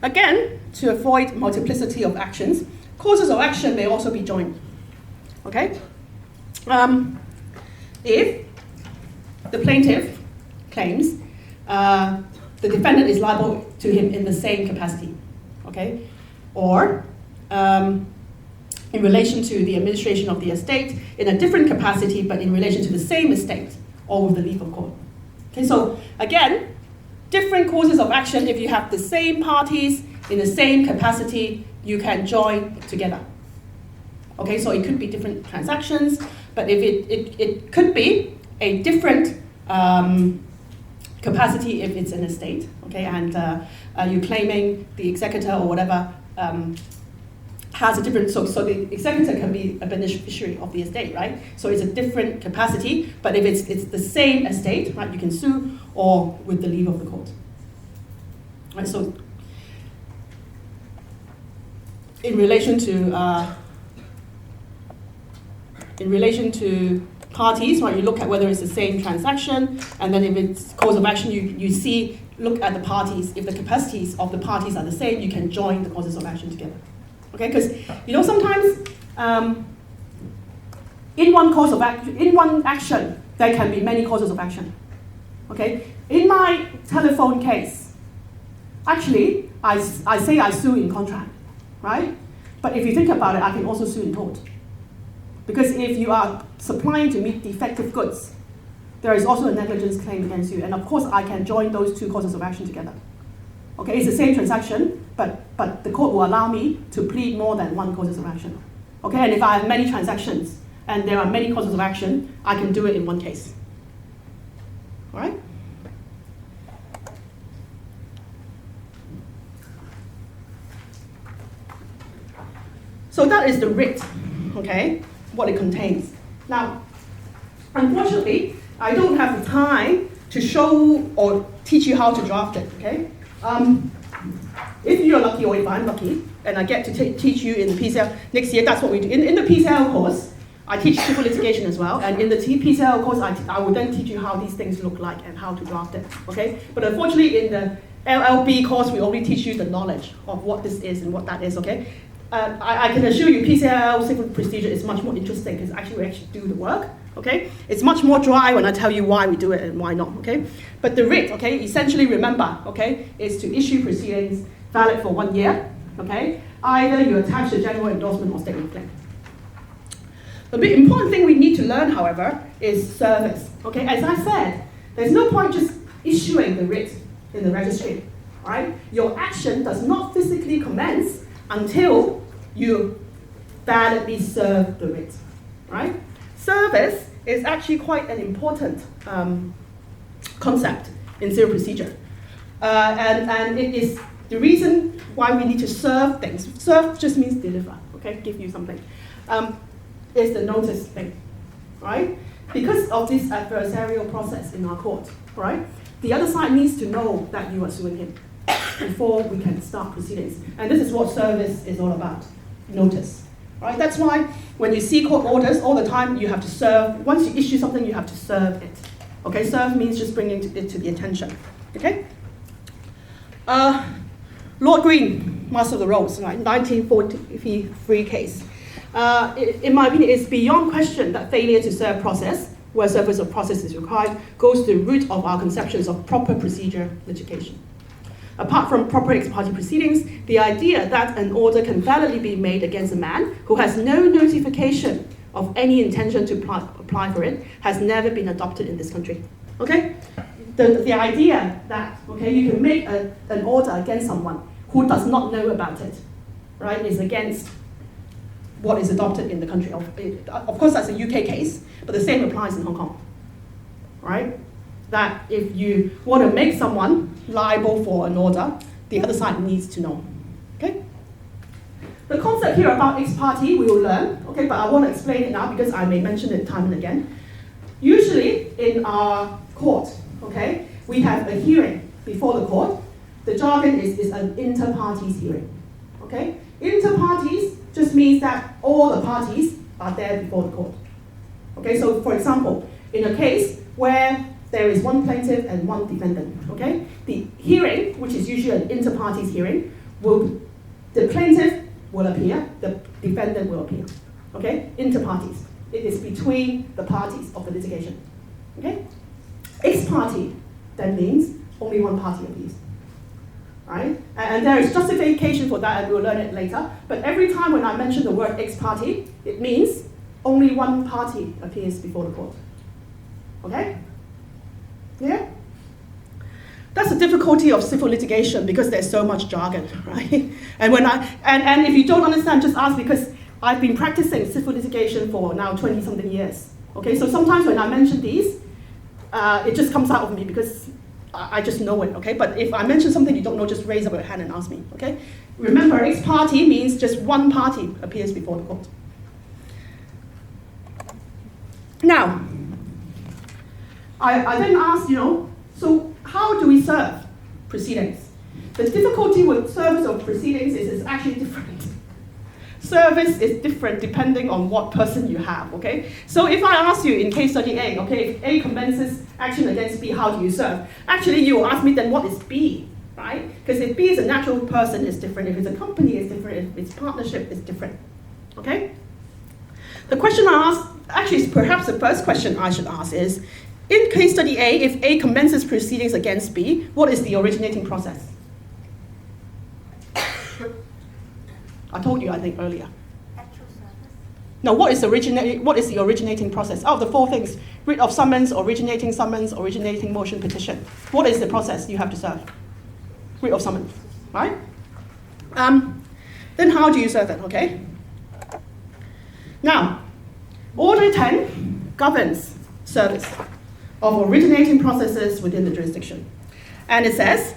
Again, to avoid multiplicity of actions, causes of action may also be joined. Okay? If the plaintiff claims the defendant is liable to him in the same capacity, okay? Or in relation to the administration of the estate in a different capacity, but in relation to the same estate, or with the leave of court. Okay, so again, different causes of action. If you have the same parties in the same capacity, you can join together. Okay, so it could be different transactions, but if it could be a different capacity if it's an estate, okay, and you're claiming the executor or whatever has a different, so the executor can be a beneficiary of the estate, right? So it's a different capacity, but if it's the same estate, right, you can sue or with the leave of the court. Right, so in relation to parties, right, you look at whether it's the same transaction, and then if it's cause of action, you look at the parties. If the capacities of the parties are the same, you can join the causes of action together. Okay, because sometimes in one action, there can be many causes of action. Okay, in my telephone case, actually, I say I sue in contract, right? But if you think about it, I can also sue in tort. Because if you are supplying to meet defective goods, there is also a negligence claim against you. And of course, I can join those two causes of action together. Okay, it's the same transaction, but the court will allow me to plead more than one causes of action. Okay, and if I have many transactions and there are many causes of action, I can do it in one case. All right? So that is the writ, okay, what it contains. Now, unfortunately, I don't have the time to show or teach you how to draft it, okay? If you're lucky or if I'm lucky, and I get to teach you in the PCL next year, that's what we do. In the PCL course, I teach civil litigation as well, and in the PCL course, I will then teach you how these things look like and how to draft it, okay? But unfortunately, in the LLB course, we only teach you the knowledge of what this is and what that is, okay? I can assure you PCL civil procedure is much more interesting because we actually do the work, okay? It's much more dry when I tell you why we do it and why not, okay? But the writ, okay, essentially remember, okay, is to issue proceedings valid for 1 year, okay? Either you attach a general endorsement or statement of claim. The big important thing we need to learn, however, is service, okay? As I said, there's no point just issuing the writ in the registry, all right? Your action does not physically commence until you validly serve the writ, right? Service is actually quite an important concept in civil procedure. And it is the reason why we need to serve things. Serve just means deliver, okay? Give you something. Is the notice thing, right? Because of this adversarial process in our court, right? The other side needs to know that you are suing him before we can start proceedings. And this is what service is all about, notice. Right? That's why when you see court orders all the time, you have to serve. Once you issue something, you have to serve it. Okay, serve means just bringing it to the attention. Okay? Lord Green, Master of the Rolls, right? 1943 case. In my opinion, it's beyond question that failure to serve process, where service of process is required, goes to the root of our conceptions of proper procedure litigation. Apart from proper ex parte proceedings, the idea that an order can validly be made against a man who has no notification of any intention to apply for it has never been adopted in this country. Okay? The idea that, okay, you can make an order against someone who does not know about it, right, is against what is adopted in the country. Of course, that's a UK case, but the same applies in Hong Kong, right? That if you want to make someone liable for an order, the other side needs to know, okay? The concept here about ex parte we will learn, okay, but I want to explain it now because I may mention it time and again. Usually in our court, okay, we have a hearing before the court. The jargon is an inter partes hearing, okay? Inter partes just means that all the parties are there before the court. Okay, so for example, in a case where there is one plaintiff and one defendant, okay? The hearing, which is usually an inter partes hearing, the plaintiff will appear, the defendant will appear, okay? Inter partes. It is between the parties of the litigation, okay? Ex parte then means only one party appears, right? And there is justification for that, and we'll learn it later. But every time when I mention the word ex parte, it means only one party appears before the court, okay? Yeah? That's the difficulty of civil litigation because there's so much jargon, right? And if you don't understand, just ask, because I've been practicing civil litigation for now 20-something years. Okay, so sometimes when I mention these, it just comes out of me because I just know it, okay? But if I mention something you don't know, just raise up your hand and ask me, okay? Remember, ex parte means just one party appears before the court. Now, I then asked, so how do we serve proceedings? The difficulty with service of proceedings is it's actually different. Service is different depending on what person you have, okay? So if I ask you in case study A, okay, if A commences action against B, how do you serve? Actually, you will ask me then what is B, right? Because if B is a natural person, it's different. If it's a company, it's different. If it's partnership, it's different, okay? The question I asked, actually perhaps the first question I should ask is, in case study A, if A commences proceedings against B, what is the originating process? I told you, I think, earlier. Actual service. Now, what is the originating process? Out of the four things, writ of summons, originating motion, petition. What is the process you have to serve? Writ of summons, right? Then how do you serve it, okay? Now, Order 10 governs service of originating processes within the jurisdiction. And it says,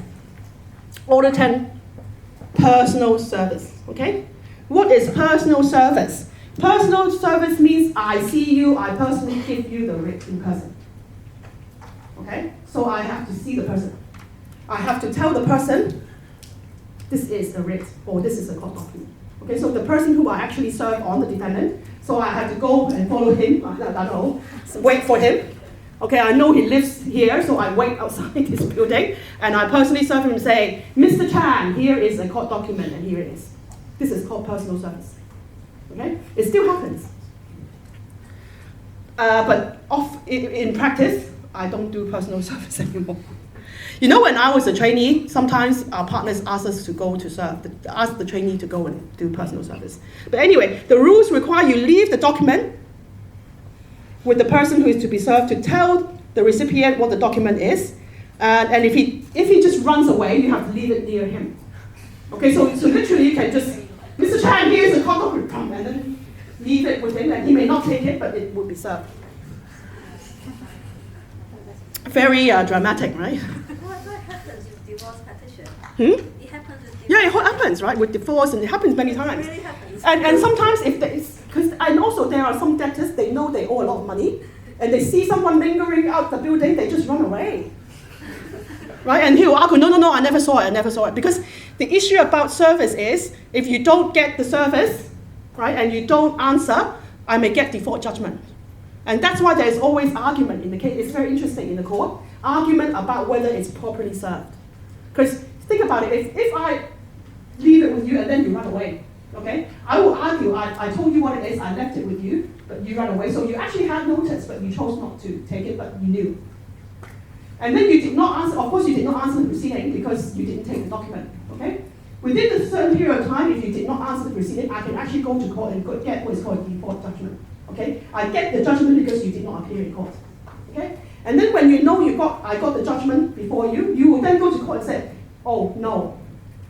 Order 10, personal service, okay? What is personal service? Personal service means I see you, I personally give you the writ in person. Okay? So I have to see the person. I have to tell the person, this is a writ, or this is a court document. Okay, so the person who I actually serve on the defendant, so I have to go and follow him, I don't know, wait for him. Okay, I know he lives here, so I wait outside this building, and I personally serve him and say, Mr. Chan, here is a court document, and here it is. This is called personal service. Okay, it still happens. But in practice, I don't do personal service anymore. When I was a trainee, sometimes our partners ask us to go to serve, ask the trainee to go and do personal service. But anyway, the rules require you leave the document with the person who is to be served to tell the recipient what the document is. And if he just runs away, you have to leave it near him. Okay, so literally you can just, Mr. Chan, here's a court document, and then leave it with him, and he may not take it, but it would be served. Very dramatic, right? What happens with divorce petition? It happens with divorce. Yeah, it happens, right, with divorce, and it happens many times. It really happens. And sometimes if there is, and also there are some debtors, they know they owe a lot of money, and they see someone lingering out the building, they just run away. Right, and he will argue, no, I never saw it. Because the issue about service is, if you don't get the service, right, and you don't answer, I may get default judgment. And that's why there's always argument in the case. It's very interesting in the court, argument about whether it's properly served. Because think about it, if I leave it with you and then you run away, okay, I will argue, I told you what it is, I left it with you, but you ran away. So you actually had notice, but you chose not to take it, but you knew. And then you did not answer, of course you did not answer the proceeding because you didn't take the document, okay? Within a certain period of time, if you did not answer the proceeding, I can actually go to court and get what is called a default judgment, okay? I get the judgment because you did not appear in court, okay? And then when you know I got the judgment before you, you will then go to court and say, oh no,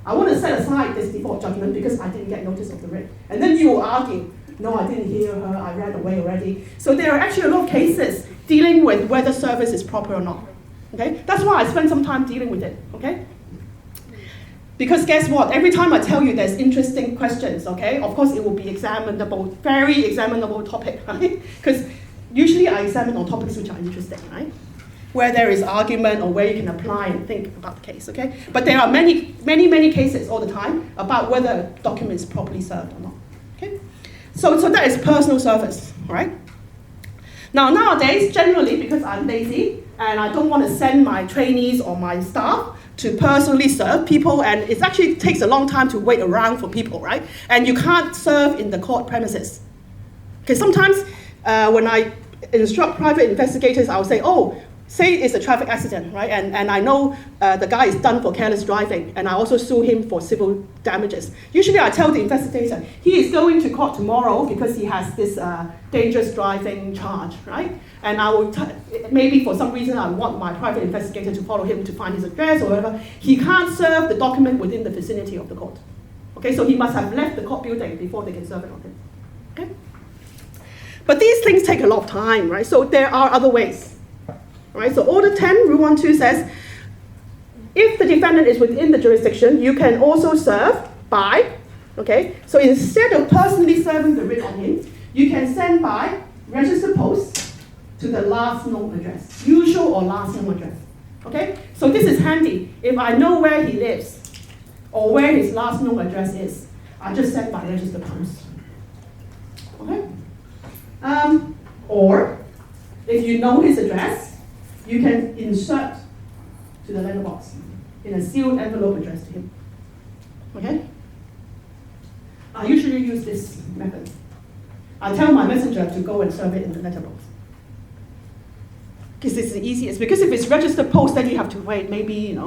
I want to set aside this default judgment because I didn't get notice of the writ. And then you will argue, no, I didn't hear her, I ran away already. So there are actually a lot of cases dealing with whether service is proper or not. Okay? That's why I spend some time dealing with it, okay? Because guess what? Every time I tell you there's interesting questions, okay? Of course it will be examinable, very examinable topic, right? Because usually I examine on topics which are interesting, right? Where there is argument or where you can apply and think about the case, okay? But there are many cases all the time about whether a document is properly served or not, okay? So that is personal service, right? Now nowadays, generally, because I'm lazy, and I don't want to send my trainees or my staff to personally serve people, and it actually takes a long time to wait around for people, right? And you can't serve in the court premises. Okay, sometimes when I instruct private investigators, I'll say, say it's a traffic accident, right? And I know the guy is done for careless driving, and I also sue him for civil damages. Usually I tell the investigator, he is going to court tomorrow because he has this dangerous driving charge, right? And I will, maybe for some reason I want my private investigator to follow him to find his address or whatever. He can't serve the document within the vicinity of the court. Okay, so he must have left the court building before they can serve it on him. Okay? But these things take a lot of time, right? So there are other ways. Right? So Order 10, Rule 1.2 says, if the defendant is within the jurisdiction, you can also serve by, okay? So instead of personally serving the writ on him, you can send by registered post to the last known address, usual or last known address. Okay? So this is handy. If I know where he lives or where his last known address is, I just send by registered post. Okay? Or if you know his address, you can insert to the letterbox in a sealed envelope addressed to him. Okay? I usually use this method. I tell my messenger to go and serve it in the letterbox. Because it's the easiest. Because if it's registered post, then you have to wait, maybe,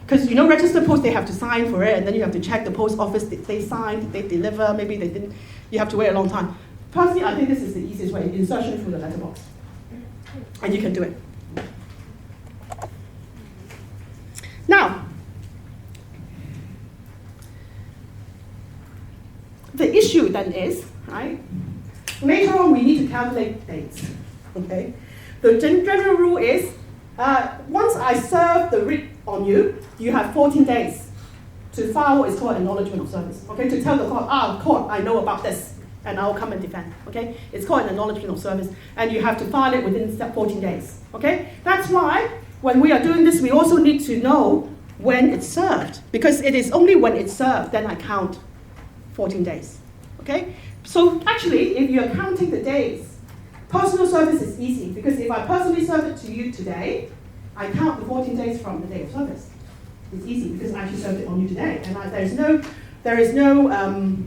because registered post, they have to sign for it, and then you have to check the post office, did they sign, did they deliver, maybe they didn't. You have to wait a long time. Personally, I think this is the easiest way, insertion through the letterbox. And you can do it. Now, the issue then is, right, later on we need to calculate dates, okay? The general rule is, once I serve the writ on you, you have 14 days to file what is called acknowledgement of service, okay? To tell the court, court, I know about this, and I'll come and defend, okay? It's called an acknowledgement of service, and you have to file it within 14 days, okay? That's why, when we are doing this, we also need to know when it's served, because it is only when it's served, then I count 14 days, okay? So actually, if you're counting the days, personal service is easy, because if I personally serve it to you today, I count the 14 days from the day of service. It's easy, because I actually served it on you today, and there is no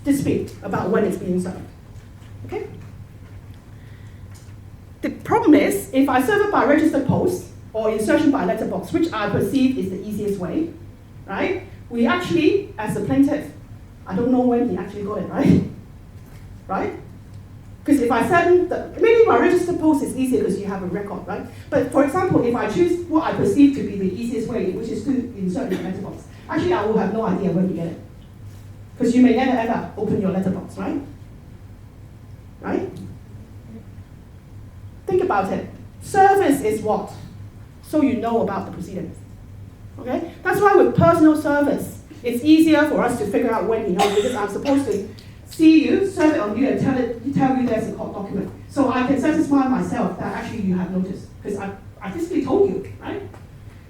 dispute about when it's being served, okay? The problem is, if I serve it by registered post, or insertion by letterbox, which I perceive is the easiest way, right? We actually, as a plaintiff, I don't know when he actually got it, right? Right? Because if I send, maybe my registered post is easier because you have a record, right? But for example, if I choose what I perceive to be the easiest way, which is to insert in the letterbox, actually I will have no idea when you get it. Because you may never ever open your letterbox, right? Right? Think about it. Service is what? So you know about the proceedings. Okay? That's why with personal service, it's easier for us to figure out when you know, because I'm supposed to see you, serve it on you, and tell you there's a court document. So I can satisfy myself that actually you have noticed, because I physically told you, right?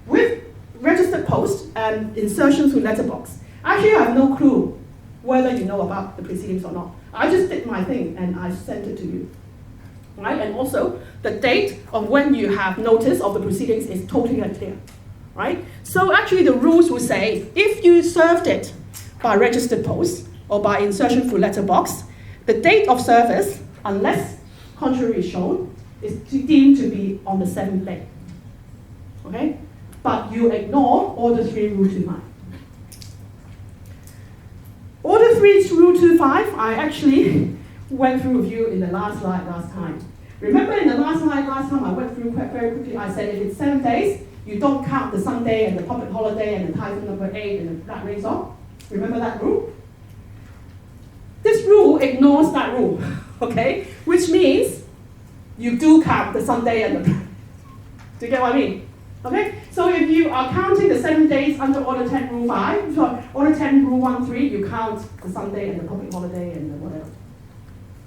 With registered post and insertion through letterbox, actually I have no clue whether you know about the proceedings or not. I just did my thing and I sent it to you. Right? And also, the date of when you have notice of the proceedings is totally unclear. Right? So actually the rules will say, if you served it by registered post or by insertion through letterbox, the date of service, unless contrary is shown, is deemed to be on the 7th day. Okay? But you ignore Order 3, Rule 2.5. Order 3, Rule 2.5, I actually went through with you in the last slide last time. Remember in the last slide last time, I went through quite very quickly, I said if it's 7 days, you don't count the Sunday and the public holiday and the typhoon number 8 and that rains off. Remember that rule? This rule ignores that rule, okay? Which means you do count the Sunday and the... Do you get what I mean? Okay? So if you are counting the 7 days under Order 10, Rule 5, so Order 10, Rule 1.3, you count the Sunday and the public holiday and the whatever.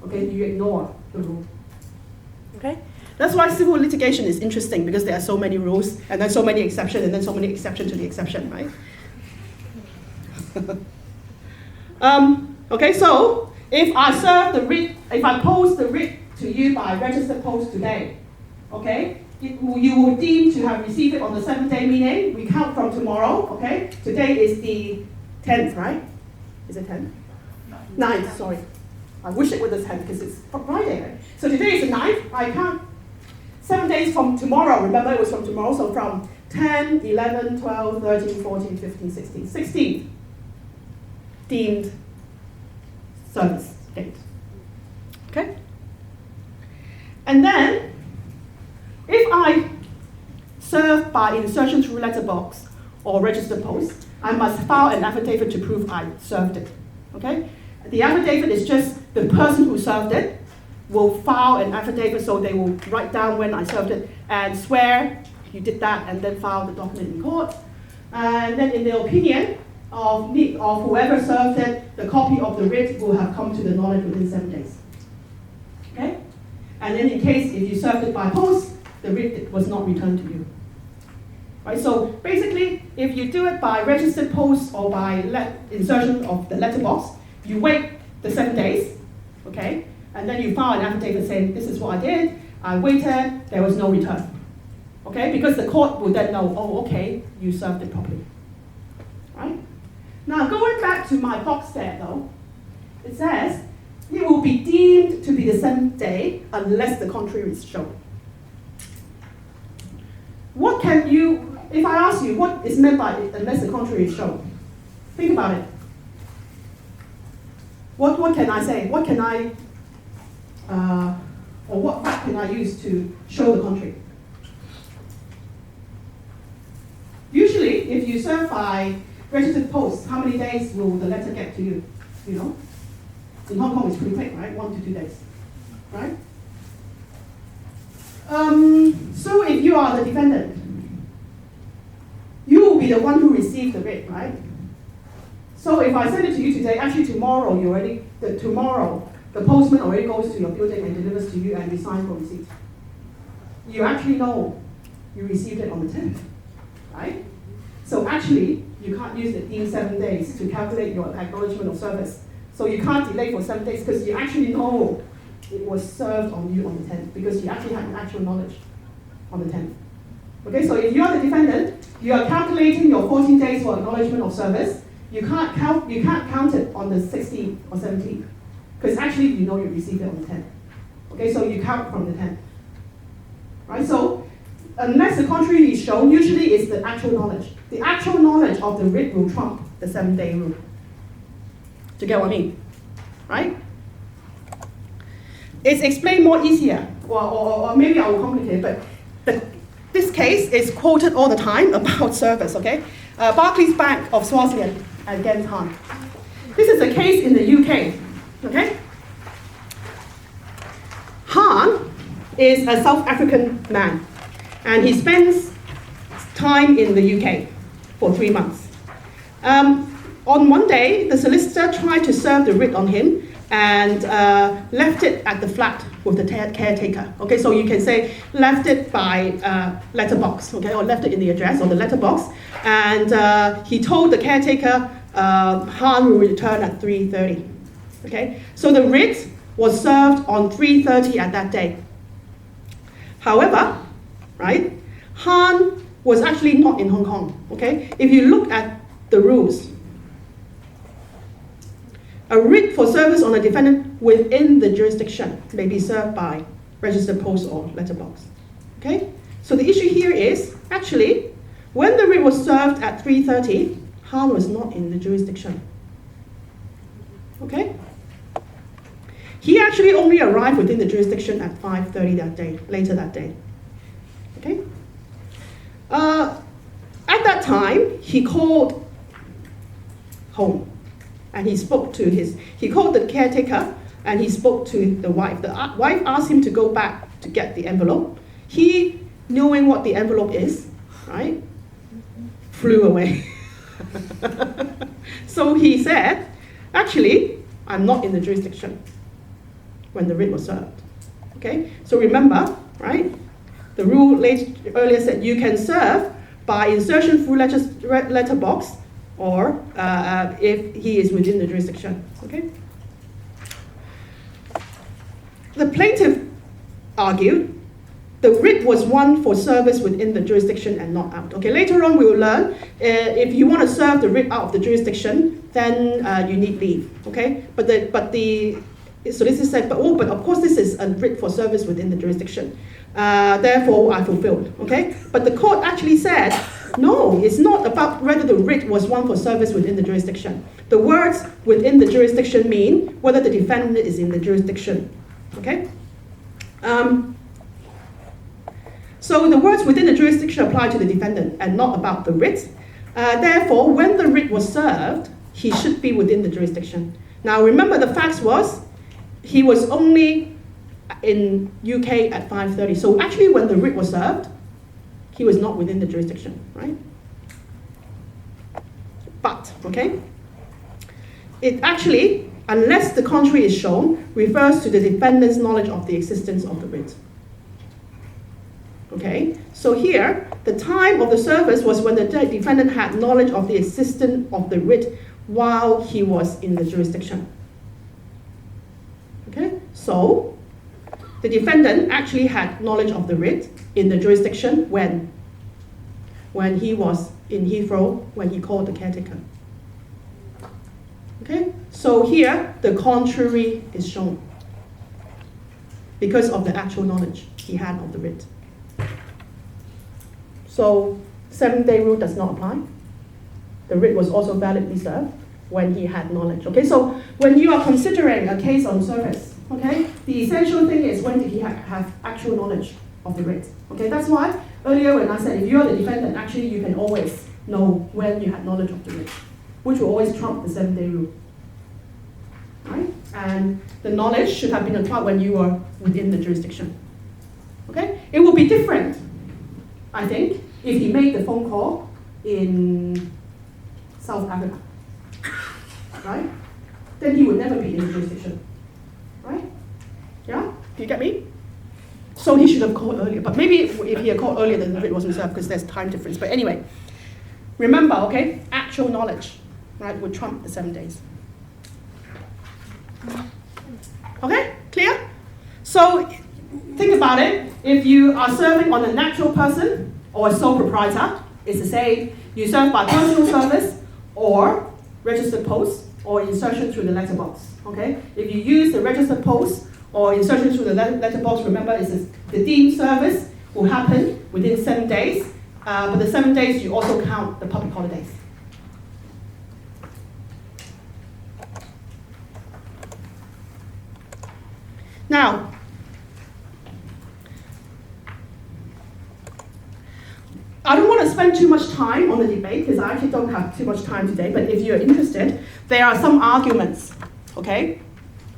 Okay? You ignore the rule. Okay? That's why civil litigation is interesting, because there are so many rules, and then so many exceptions, and then so many exceptions to the exception, right? Okay, so if I serve the writ, if I post the writ to you by registered post today, okay, you will deem to have received it on the 7th day, meaning we count from tomorrow, okay? Today is the 10th, right? Is it 10th? 9th, sorry. I wish it was the 10th because it's Friday, right? So today is the 9th, I count 7 days from tomorrow, remember it was from tomorrow, so from 10, 11, 12, 13, 14, 15, 16, 16th deemed service date. Okay? And then, if I serve by insertion through letterbox or registered post, I must file an affidavit to prove I served it. Okay? The affidavit is just the person who served it will file an affidavit, so they will write down when I served it and swear you did that, and then file the document in court. And then in the opinion of whoever served it, the copy of the writ will have come to the knowledge within 7 days. Okay? And then in case if you served it by post, the writ was not returned to you. Right? So basically, if you do it by registered post or by insertion of the letterbox, you wait the 7 days, okay? And then you file an affidavit saying, this is what I did, I waited, there was no return. Okay? Because the court will then know, oh, okay, you served it properly. Right? Now, going back to my box there, though, it says, it will be deemed to be the same day unless the contrary is shown. What can you, if I ask you, what is meant by unless the contrary is shown? Think about it. What can I say? What can I, or what fact can I use to show the contrary? Usually, if you serve by registered post, how many days will the letter get to you? You know? In Hong Kong, it's pretty quick, right? 1 to 2 days, right? So if you are the defendant, you will be the one who received the writ, right? So if I send it to you today, actually tomorrow, the postman already goes to your building and delivers to you and you sign for receipt. You actually know you received it on the 10th, right? So actually, you can't use the deemed 7 days to calculate your acknowledgement of service. So you can't delay for 7 days because you actually know it was served on you on the 10th because you actually had actual knowledge on the 10th. Okay, so if you are the defendant, you are calculating your 14 days for acknowledgement of service. You can't count it on the 16th or 17th because actually you know you received it on the 10th. Okay, so you count from the 10th. Right, so unless the contrary is shown, usually it's the actual knowledge. The actual knowledge of the writ will trump the 7-day rule. Do you get what I mean? Right? It's explained more easier, or maybe I will complicate it, but this case is quoted all the time about service, okay? Barclays Bank of Swaziland against Han. This is a case in the UK, okay? Han is a South African man, and he spends time in the UK for 3 months. On one day, the solicitor tried to serve the writ on him and left it at the flat with the caretaker. Okay, so you can say left it by letterbox, okay, or left it in the address or the letterbox. And he told the caretaker Han will return at 3:30. Okay, so the writ was served on 3:30 at that day. However, right, Han was actually not in Hong Kong. Okay, if you look at the rules, a writ for service on a defendant within the jurisdiction may be served by registered post or letterbox. Okay? So the issue here is, actually, when the writ was served at 3:30, Han was not in the jurisdiction. Okay? He actually only arrived within the jurisdiction at 5:30 that day, later that day. Okay? At that time, he called home. And he called the caretaker and he spoke to the wife. The wife asked him to go back to get the envelope. He, knowing what the envelope is, right, flew away. So he said, actually, I'm not in the jurisdiction when the writ was served. Okay, so remember, right, the rule earlier said you can serve by insertion through letterbox or if he is within the jurisdiction, okay? The plaintiff argued the writ was one for service within the jurisdiction and not out. Okay, later on we will learn if you want to serve the writ out of the jurisdiction, then you need leave, okay? But the solicitor said, but of course this is a writ for service within the jurisdiction. Therefore, I fulfilled, okay? But the court actually said, no, it's not about whether the writ was one for service within the jurisdiction. The words within the jurisdiction mean whether the defendant is in the jurisdiction, okay? So the words within the jurisdiction apply to the defendant and not about the writ. Therefore, when the writ was served, he should be within the jurisdiction. Now remember the facts was, he was only in UK at 5:30. So actually when the writ was served, he was not within the jurisdiction, right? But, okay, it actually, unless the contrary is shown, refers to the defendant's knowledge of the existence of the writ. Okay, so here, the time of the service was when the defendant had knowledge of the existence of the writ while he was in the jurisdiction. Okay, so the defendant actually had knowledge of the writ in the jurisdiction when he was in Heathrow, when he called the caretaker. Okay, so here the contrary is shown because of the actual knowledge he had of the writ. So 7-day rule does not apply. The writ was also validly served when he had knowledge. Okay, so when you are considering a case on service, okay, the essential thing is when did he have actual knowledge of the writ. Okay, that's why earlier when I said if you're the defendant, actually you can always know when you had knowledge of the writ, which will always trump the 7-day rule. Right? And the knowledge should have been acquired when you were within the jurisdiction. Okay? It will be different, I think, if he made the phone call in South Africa. Right? Then he would never be in the jurisdiction. Right? Yeah? Do you get me? So he should have called earlier. But maybe if he had called earlier, then the writ wasn't served because there's time difference. But anyway, remember, okay, actual knowledge, right, would trump the 7 days. Okay, clear? So think about it. If you are serving on a natural person or a sole proprietor, it's the same. You serve by personal service or registered post or insertion through the letterbox. Okay? If you use the registered post or insertion through the letterbox, remember the deemed service will happen within 7 days. But the 7 days you also count the public holidays. Now, I don't want to spend too much time on the debate because I actually don't have too much time today, but if you're interested, there are some arguments, okay?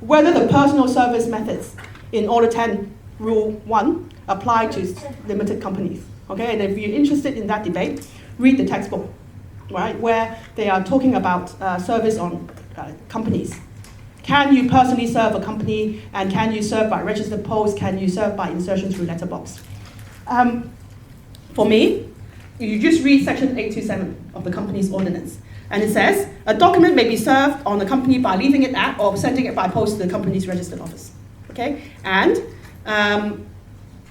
Whether the personal service methods in Order 10, Rule 1 apply to limited companies, okay? And if you're interested in that debate, read the textbook, right? Where they are talking about service on companies. Can you personally serve a company, and can you serve by registered post? Can you serve by insertion through letterbox? For me, you just read section 827 of the company's ordinance. And it says, a document may be served on the company by leaving it at or sending it by post to the company's registered office. Okay? And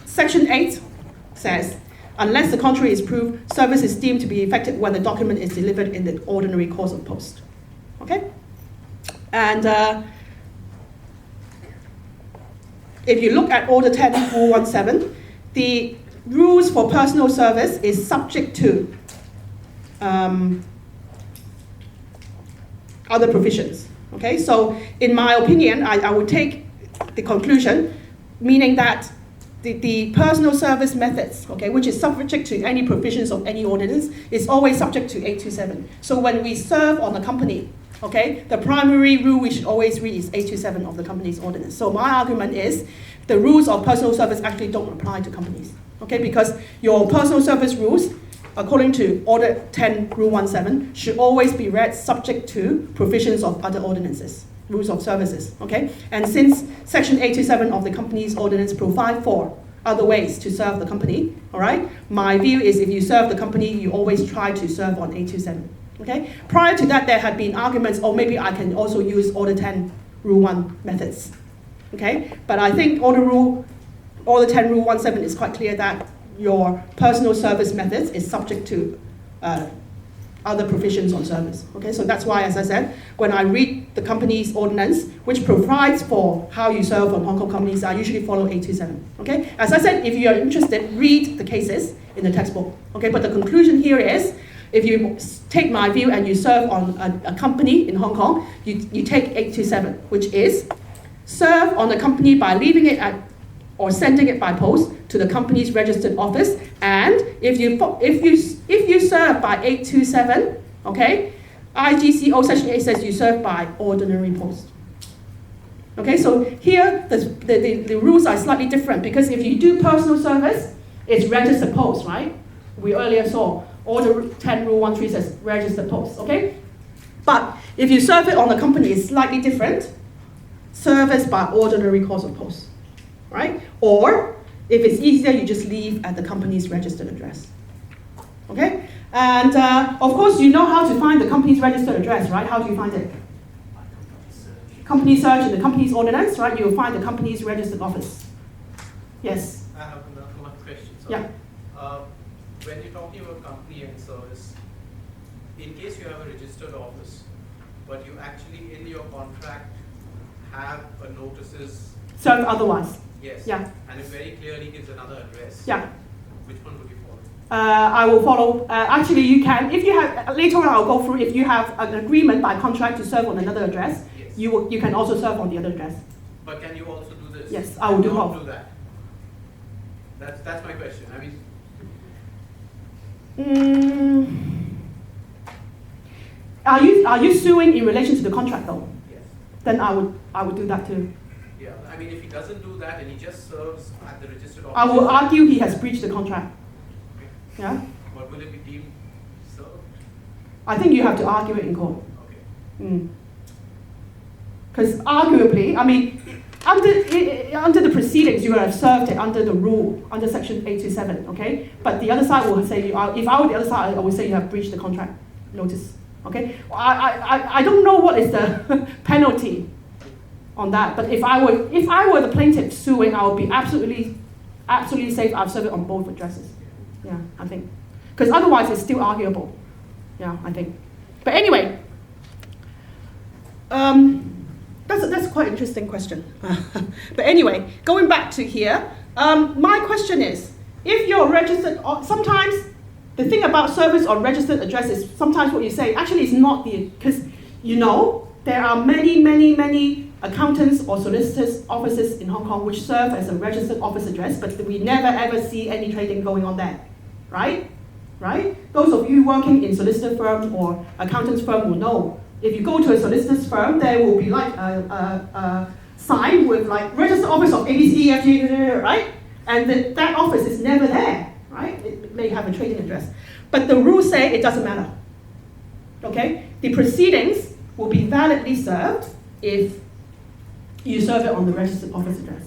section 8 says, unless the contrary is proved, service is deemed to be effective when the document is delivered in the ordinary course of post. Okay? And if you look at Order 10, Rule 17, the rules for personal service is subject to other provisions. Okay, so in my opinion, I would take the conclusion, meaning that the personal service methods, okay, which is subject to any provisions of any ordinance, is always subject to 827. So when we serve on a company, okay, the primary rule we should always read is 827 of the company's ordinance. So my argument is the rules of personal service actually don't apply to companies, okay, because your personal service rules, according to Order 10, Rule 17, should always be read subject to provisions of other ordinances, rules of services, okay? And since Section 827 of the company's ordinance provide for other ways to serve the company, all right, my view is if you serve the company, you always try to serve on 827. Okay. Prior to that, there had been arguments, or maybe I can also use Order 10, Rule 1 methods. Okay, but I think Order 10, Rule 17 is quite clear that your personal service methods is subject to other provisions on service. Okay, so that's why, as I said, when I read the company's ordinance, which provides for how you serve on Hong Kong companies, I usually follow 827. Okay, as I said, if you are interested, read the cases in the textbook. Okay, but the conclusion here is, if you take my view and you serve on a company in Hong Kong, you take 827, which is serve on the company by leaving it at or sending it by post to the company's registered office. And if you serve by 827, okay, IGCO Section 8 says you serve by ordinary post. Okay, so here the rules are slightly different because if you do personal service, it's registered post, right? We earlier saw Order 10 Rule 13 says registered post, okay? But if you serve it on a company, it's slightly different. Service by ordinary course of post, right? Or if it's easier, you just leave at the company's registered address. Okay? And of course, you know how to find the company's registered address, right? How do you find it? Company search in the company's ordinance, right? You'll find the company's registered office. Yes? I have one question. Yeah. When you're talking about company and service, in case you have a registered office, but you actually in your contract have a notices. Serve otherwise. Yes. Yeah. And it very clearly gives another address. Yeah. Which one would you follow? I will follow. Actually, you can. If you have later on, I'll go through. If you have an agreement by contract to serve on another address, yes. you can also serve on the other address. But can you also do this? Yes, I will do Don't both. do that. That's my question. I mean. Are you suing in relation to the contract though? Yes. Then I would do that too. Yeah. I mean, if he doesn't do that and he just serves at the registered office. I will argue he has breached the contract. Yeah. But will it be deemed served? I think you have to argue it in court. Okay. Because arguably, I mean, under the proceedings, you would have served it under the rule, under Section 827, okay? But the other side will say, if I were the other side, I would say you have breached the contract notice, okay? I don't know what is the penalty on that, but if I were the plaintiff suing, I would be absolutely safe. I've served it on both addresses. Yeah, I think. Because otherwise, it's still arguable. Yeah, I think. But anyway, that's quite an interesting question. But anyway, going back to here, my question is, if you're registered, sometimes the thing about service on registered address is sometimes what you say, actually it's not because there are many accountants or solicitors offices in Hong Kong which serve as a registered office address, but we never ever see any trading going on there, right? Right? Those of you working in solicitor firm or accountant's firm will know. If you go to a solicitor's firm, there will be like a sign with like registered office of ABCEFG, right? And that office is never there, right? It may have a trading address. But the rules say it doesn't matter. Okay? The proceedings will be validly served if you serve it on the registered office address.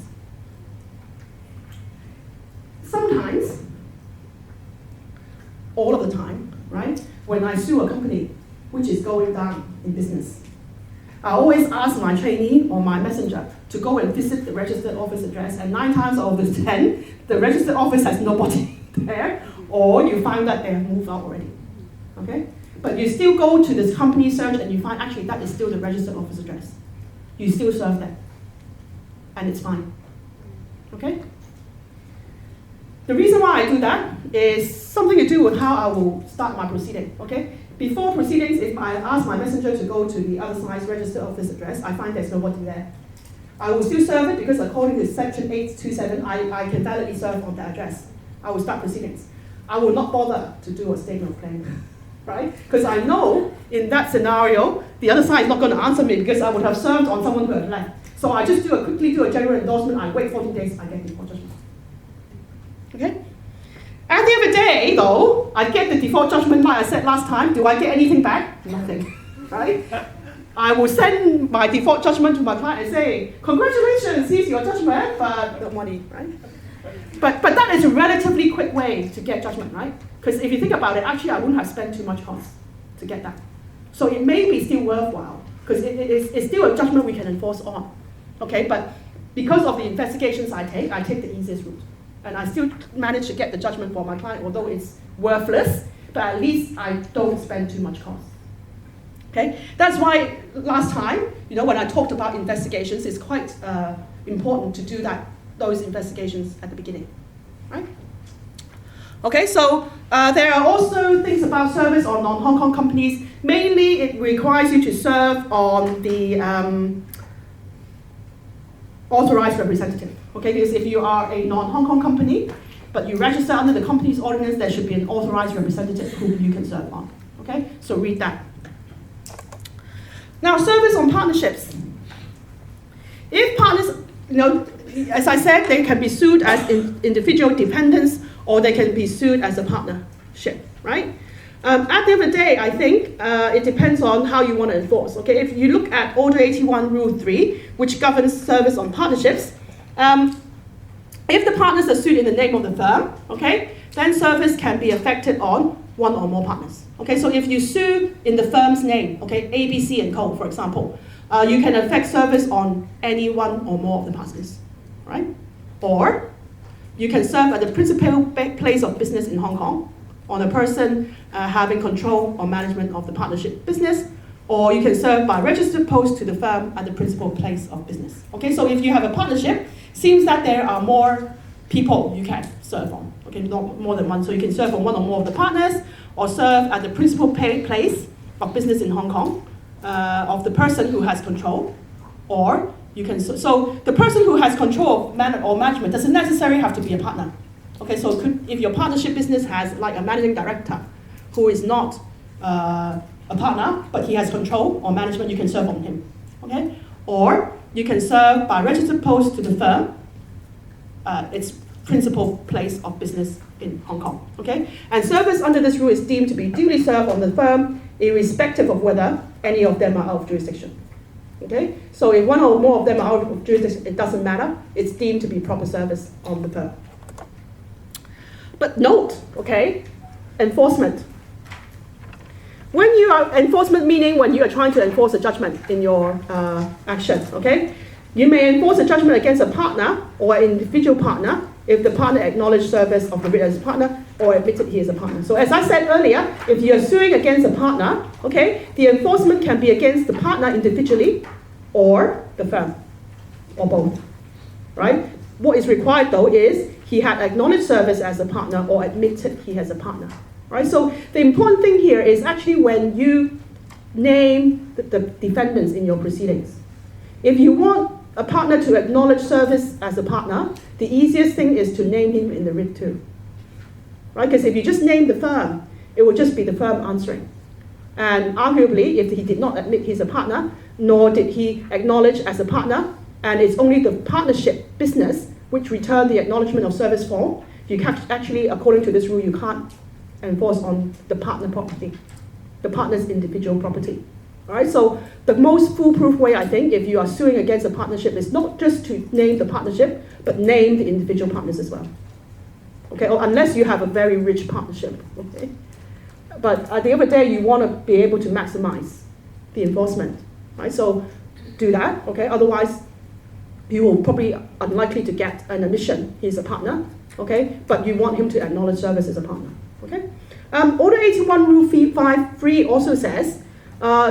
Sometimes, all of the time, right? When I sue a company which is going down in business, I always ask my trainee or my messenger to go and visit the registered office address, and 9 times out of the 10, the registered office has nobody there, or you find that they have moved out already. Okay? But you still go to this company search and you find actually that is still the registered office address. You still serve them. And it's fine. Okay? The reason why I do that is something to do with how I will start my proceeding. Okay? Before proceedings, if I ask my messenger to go to the other side's registered office address, I find there's nobody there. I will still serve it because according to Section 827, I can validly serve on that address. I will start proceedings. I will not bother to do a statement of claim, right? Because I know in that scenario, the other side is not going to answer me because I would have served on someone who had left. So I just quickly do a general endorsement, I wait 14 days, I get default judgment. Okay? At the end of the day, though, I get the default judgment like I said last time. Do I get anything back? Nothing, right? I will send my default judgment to my client and say, congratulations, here's your judgment, but no money, right? But that is a relatively quick way to get judgment, right? Because if you think about it, actually I wouldn't have spent too much cost to get that. So it may be still worthwhile, because it's still a judgment we can enforce on. Okay, but because of the investigations I take the easiest route. And I still manage to get the judgment for my client, although it's worthless, but at least I don't spend too much cost. Okay, that's why last time, when I talked about investigations, it's quite important to do those investigations at the beginning, right? Okay, so there are also things about service on non-Hong Kong companies. Mainly, it requires you to serve on the authorized representative. Okay, because if you are a non-Hong Kong company, but you register under the company's ordinance, there should be an authorized representative who you can serve on. Okay, so read that. Now, service on partnerships. If partners, as I said, they can be sued as individual dependents or they can be sued as a partnership, right? At the end of the day, I think it depends on how you want to enforce. Okay, if you look at Order 81 Rule 3, which governs service on partnerships, if the partners are sued in the name of the firm, okay, then service can be affected on one or more partners. Okay, so if you sue in the firm's name, okay, ABC and Co, for example, you can affect service on any one or more of the partners, right? Or you can serve at the principal place of business in Hong Kong on a person having control or management of the partnership business, or you can serve by registered post to the firm at the principal place of business. Okay, so if you have a partnership, seems that there are more people you can serve on. Okay, not more than one, so you can serve on one or more of the partners, or serve at the principal place of business in Hong Kong of the person who has control, or you can, so the person who has control or management doesn't necessarily have to be a partner. Okay, so if your partnership business has like a managing director who is not a partner, but he has control or management, you can serve on him. Okay, or you can serve by registered post to the firm, its principal place of business in Hong Kong. Okay, and service under this rule is deemed to be duly served on the firm, irrespective of whether any of them are out of jurisdiction. Okay, so if one or more of them are out of jurisdiction, it doesn't matter. It's deemed to be proper service on the firm. But note, okay, enforcement. When you are enforcement, meaning when you are trying to enforce a judgment in your action, okay, you may enforce a judgment against a partner or an individual partner if the partner acknowledged service of the writ as a partner or admitted he is a partner. So as I said earlier, if you are suing against a partner, okay, the enforcement can be against the partner individually or the firm, or both, right? What is required though is he had acknowledged service as a partner or admitted he has a partner, right? So the important thing here is actually when you name the defendants in your proceedings. If you want a partner to acknowledge service as a partner, the easiest thing is to name him in the writ too, right? Because if you just name the firm, it will just be the firm answering. And arguably, if he did not admit he's a partner, nor did he acknowledge as a partner, and it's only the partnership business which returned the acknowledgement of service form, you can actually, according to this rule, you can't enforce on the partner property, the partner's individual property. All right, so the most foolproof way, I think, if you are suing against a partnership is not just to name the partnership, but name the individual partners as well. Okay, or unless you have a very rich partnership. Okay, but at the end of the day, you want to be able to maximize the enforcement, right? So do that. Okay, otherwise you will probably unlikely to get an admission he's a partner. Okay, but you want him to acknowledge service as a partner. Okay, Order 81 Rule 5.3 also says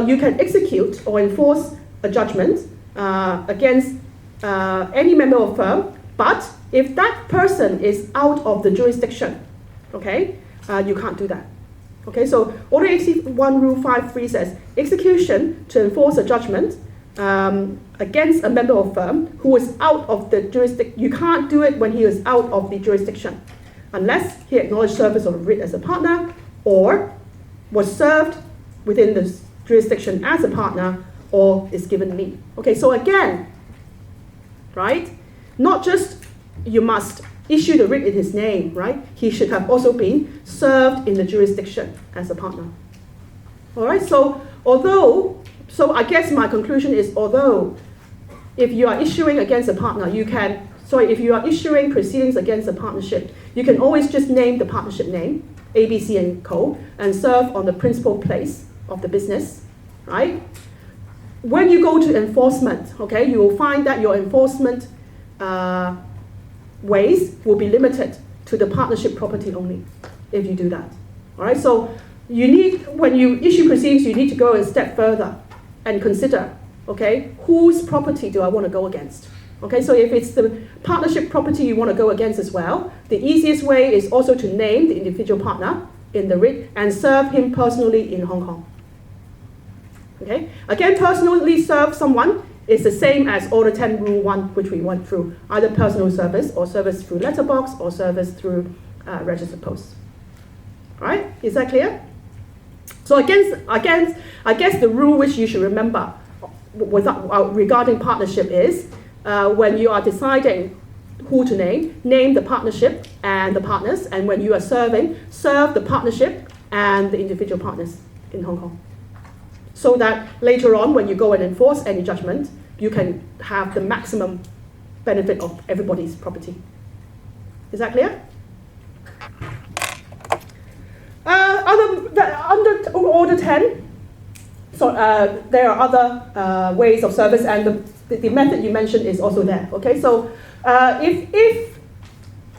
you can execute or enforce a judgment against any member of a firm, but if that person is out of the jurisdiction, okay, you can't do that. Okay, so Order 81 Rule 5.3 says execution to enforce a judgment against a member of a firm who is out of the jurisdiction. You can't do it when he is out of the jurisdiction, unless he acknowledged service of a writ as a partner or was served within the jurisdiction as a partner or is given leave. Okay, so again, right, not just you must issue the writ in his name, right? He should have also been served in the jurisdiction as a partner. All right, so I guess my conclusion is, although if you are issuing against a partner, if you are issuing proceedings against a partnership, you can always just name the partnership name, ABC and Co, and serve on the principal place of the business, right? When you go to enforcement, okay, you will find that your enforcement ways will be limited to the partnership property only if you do that. All right, so when you issue proceedings, you need to go a step further and consider, okay, whose property do I want to go against? Okay, so if it's the partnership property you want to go against as well, the easiest way is also to name the individual partner in the writ and serve him personally in Hong Kong. Okay, again, personally serve someone is the same as Order 10 Rule 1, which we went through, either personal service or service through letterbox or service through registered post. All right, is that clear? So I guess the rule which you should remember regarding partnership is when you are deciding who to name the partnership and the partners, and when you are serving, serve the partnership and the individual partners in Hong Kong. So that later on, when you go and enforce any judgment, you can have the maximum benefit of everybody's property. Is that clear? Under Order 10, so there are other ways of service, and the method you mentioned is also there. Okay, so if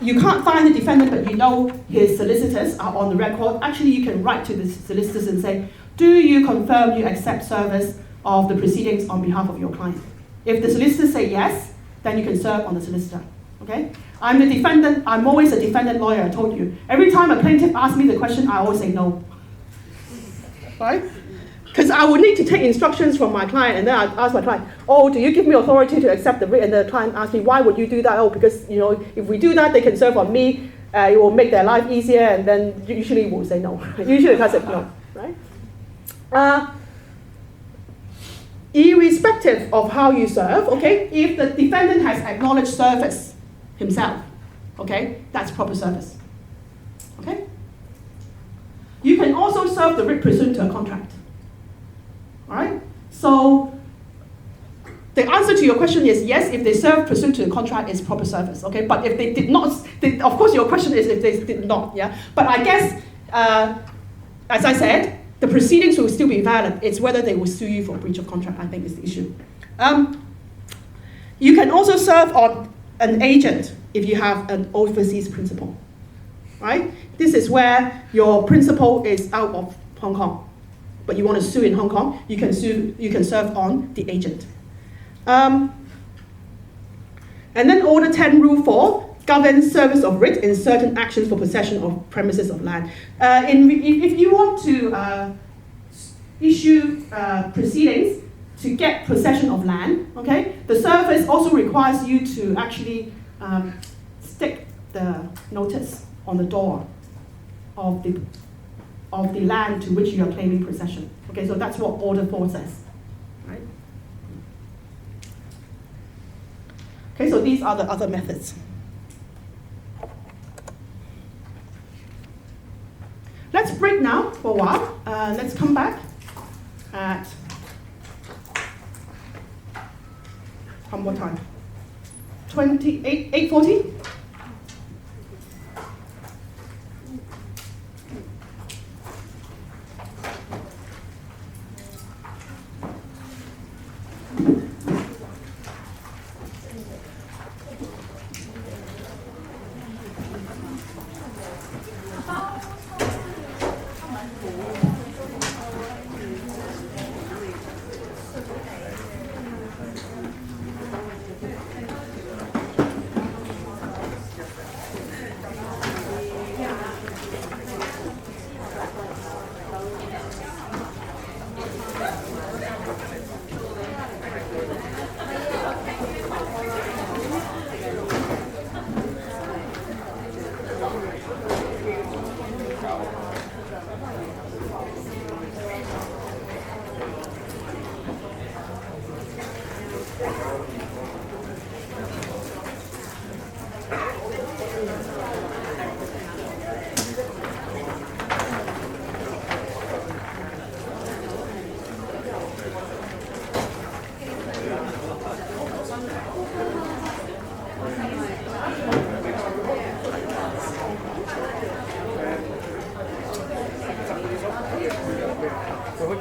you can't find the defendant, but you know his solicitors are on the record, actually you can write to the solicitors and say, do you confirm you accept service of the proceedings on behalf of your client? If the solicitors say yes, then you can serve on the solicitor. Okay? I'm the defendant, I'm always a defendant lawyer, I told you. Every time a plaintiff asks me the question, I always say no. Right? Because I would need to take instructions from my client, and then I ask my client, oh, do you give me authority to accept the writ? And the client asks me, why would you do that? Oh, because if we do that, they can serve on me, it will make their life easier, and then usually we'll say no. Usually I say no, right? Irrespective of how you serve, okay, if the defendant has acknowledged service himself, okay, that's proper service. Okay? You can also serve the writ pursuant to a contract. Alright? So the answer to your question is yes, if they serve pursuant to the contract, it's proper service. Okay? But if they did not, of course your question is if they did not, yeah? But I guess, as I said, the proceedings will still be valid. It's whether they will sue you for breach of contract, I think, is the issue. You can also serve on an agent if you have an overseas principal. Right? This is where your principal is out of Hong Kong, but you want to sue in Hong Kong, you can serve on the agent. And then Order 10, Rule 4, governs service of writ in certain actions for possession of premises of land. If you want to issue proceedings to get possession of land, okay, the service also requires you to actually stick the notice on the door of the land to which you are claiming possession. Okay, so that's what Order 4 says. Right? Okay, so these are the other methods. Let's break now for a while. Let's come back at what time? 8:40? Tôi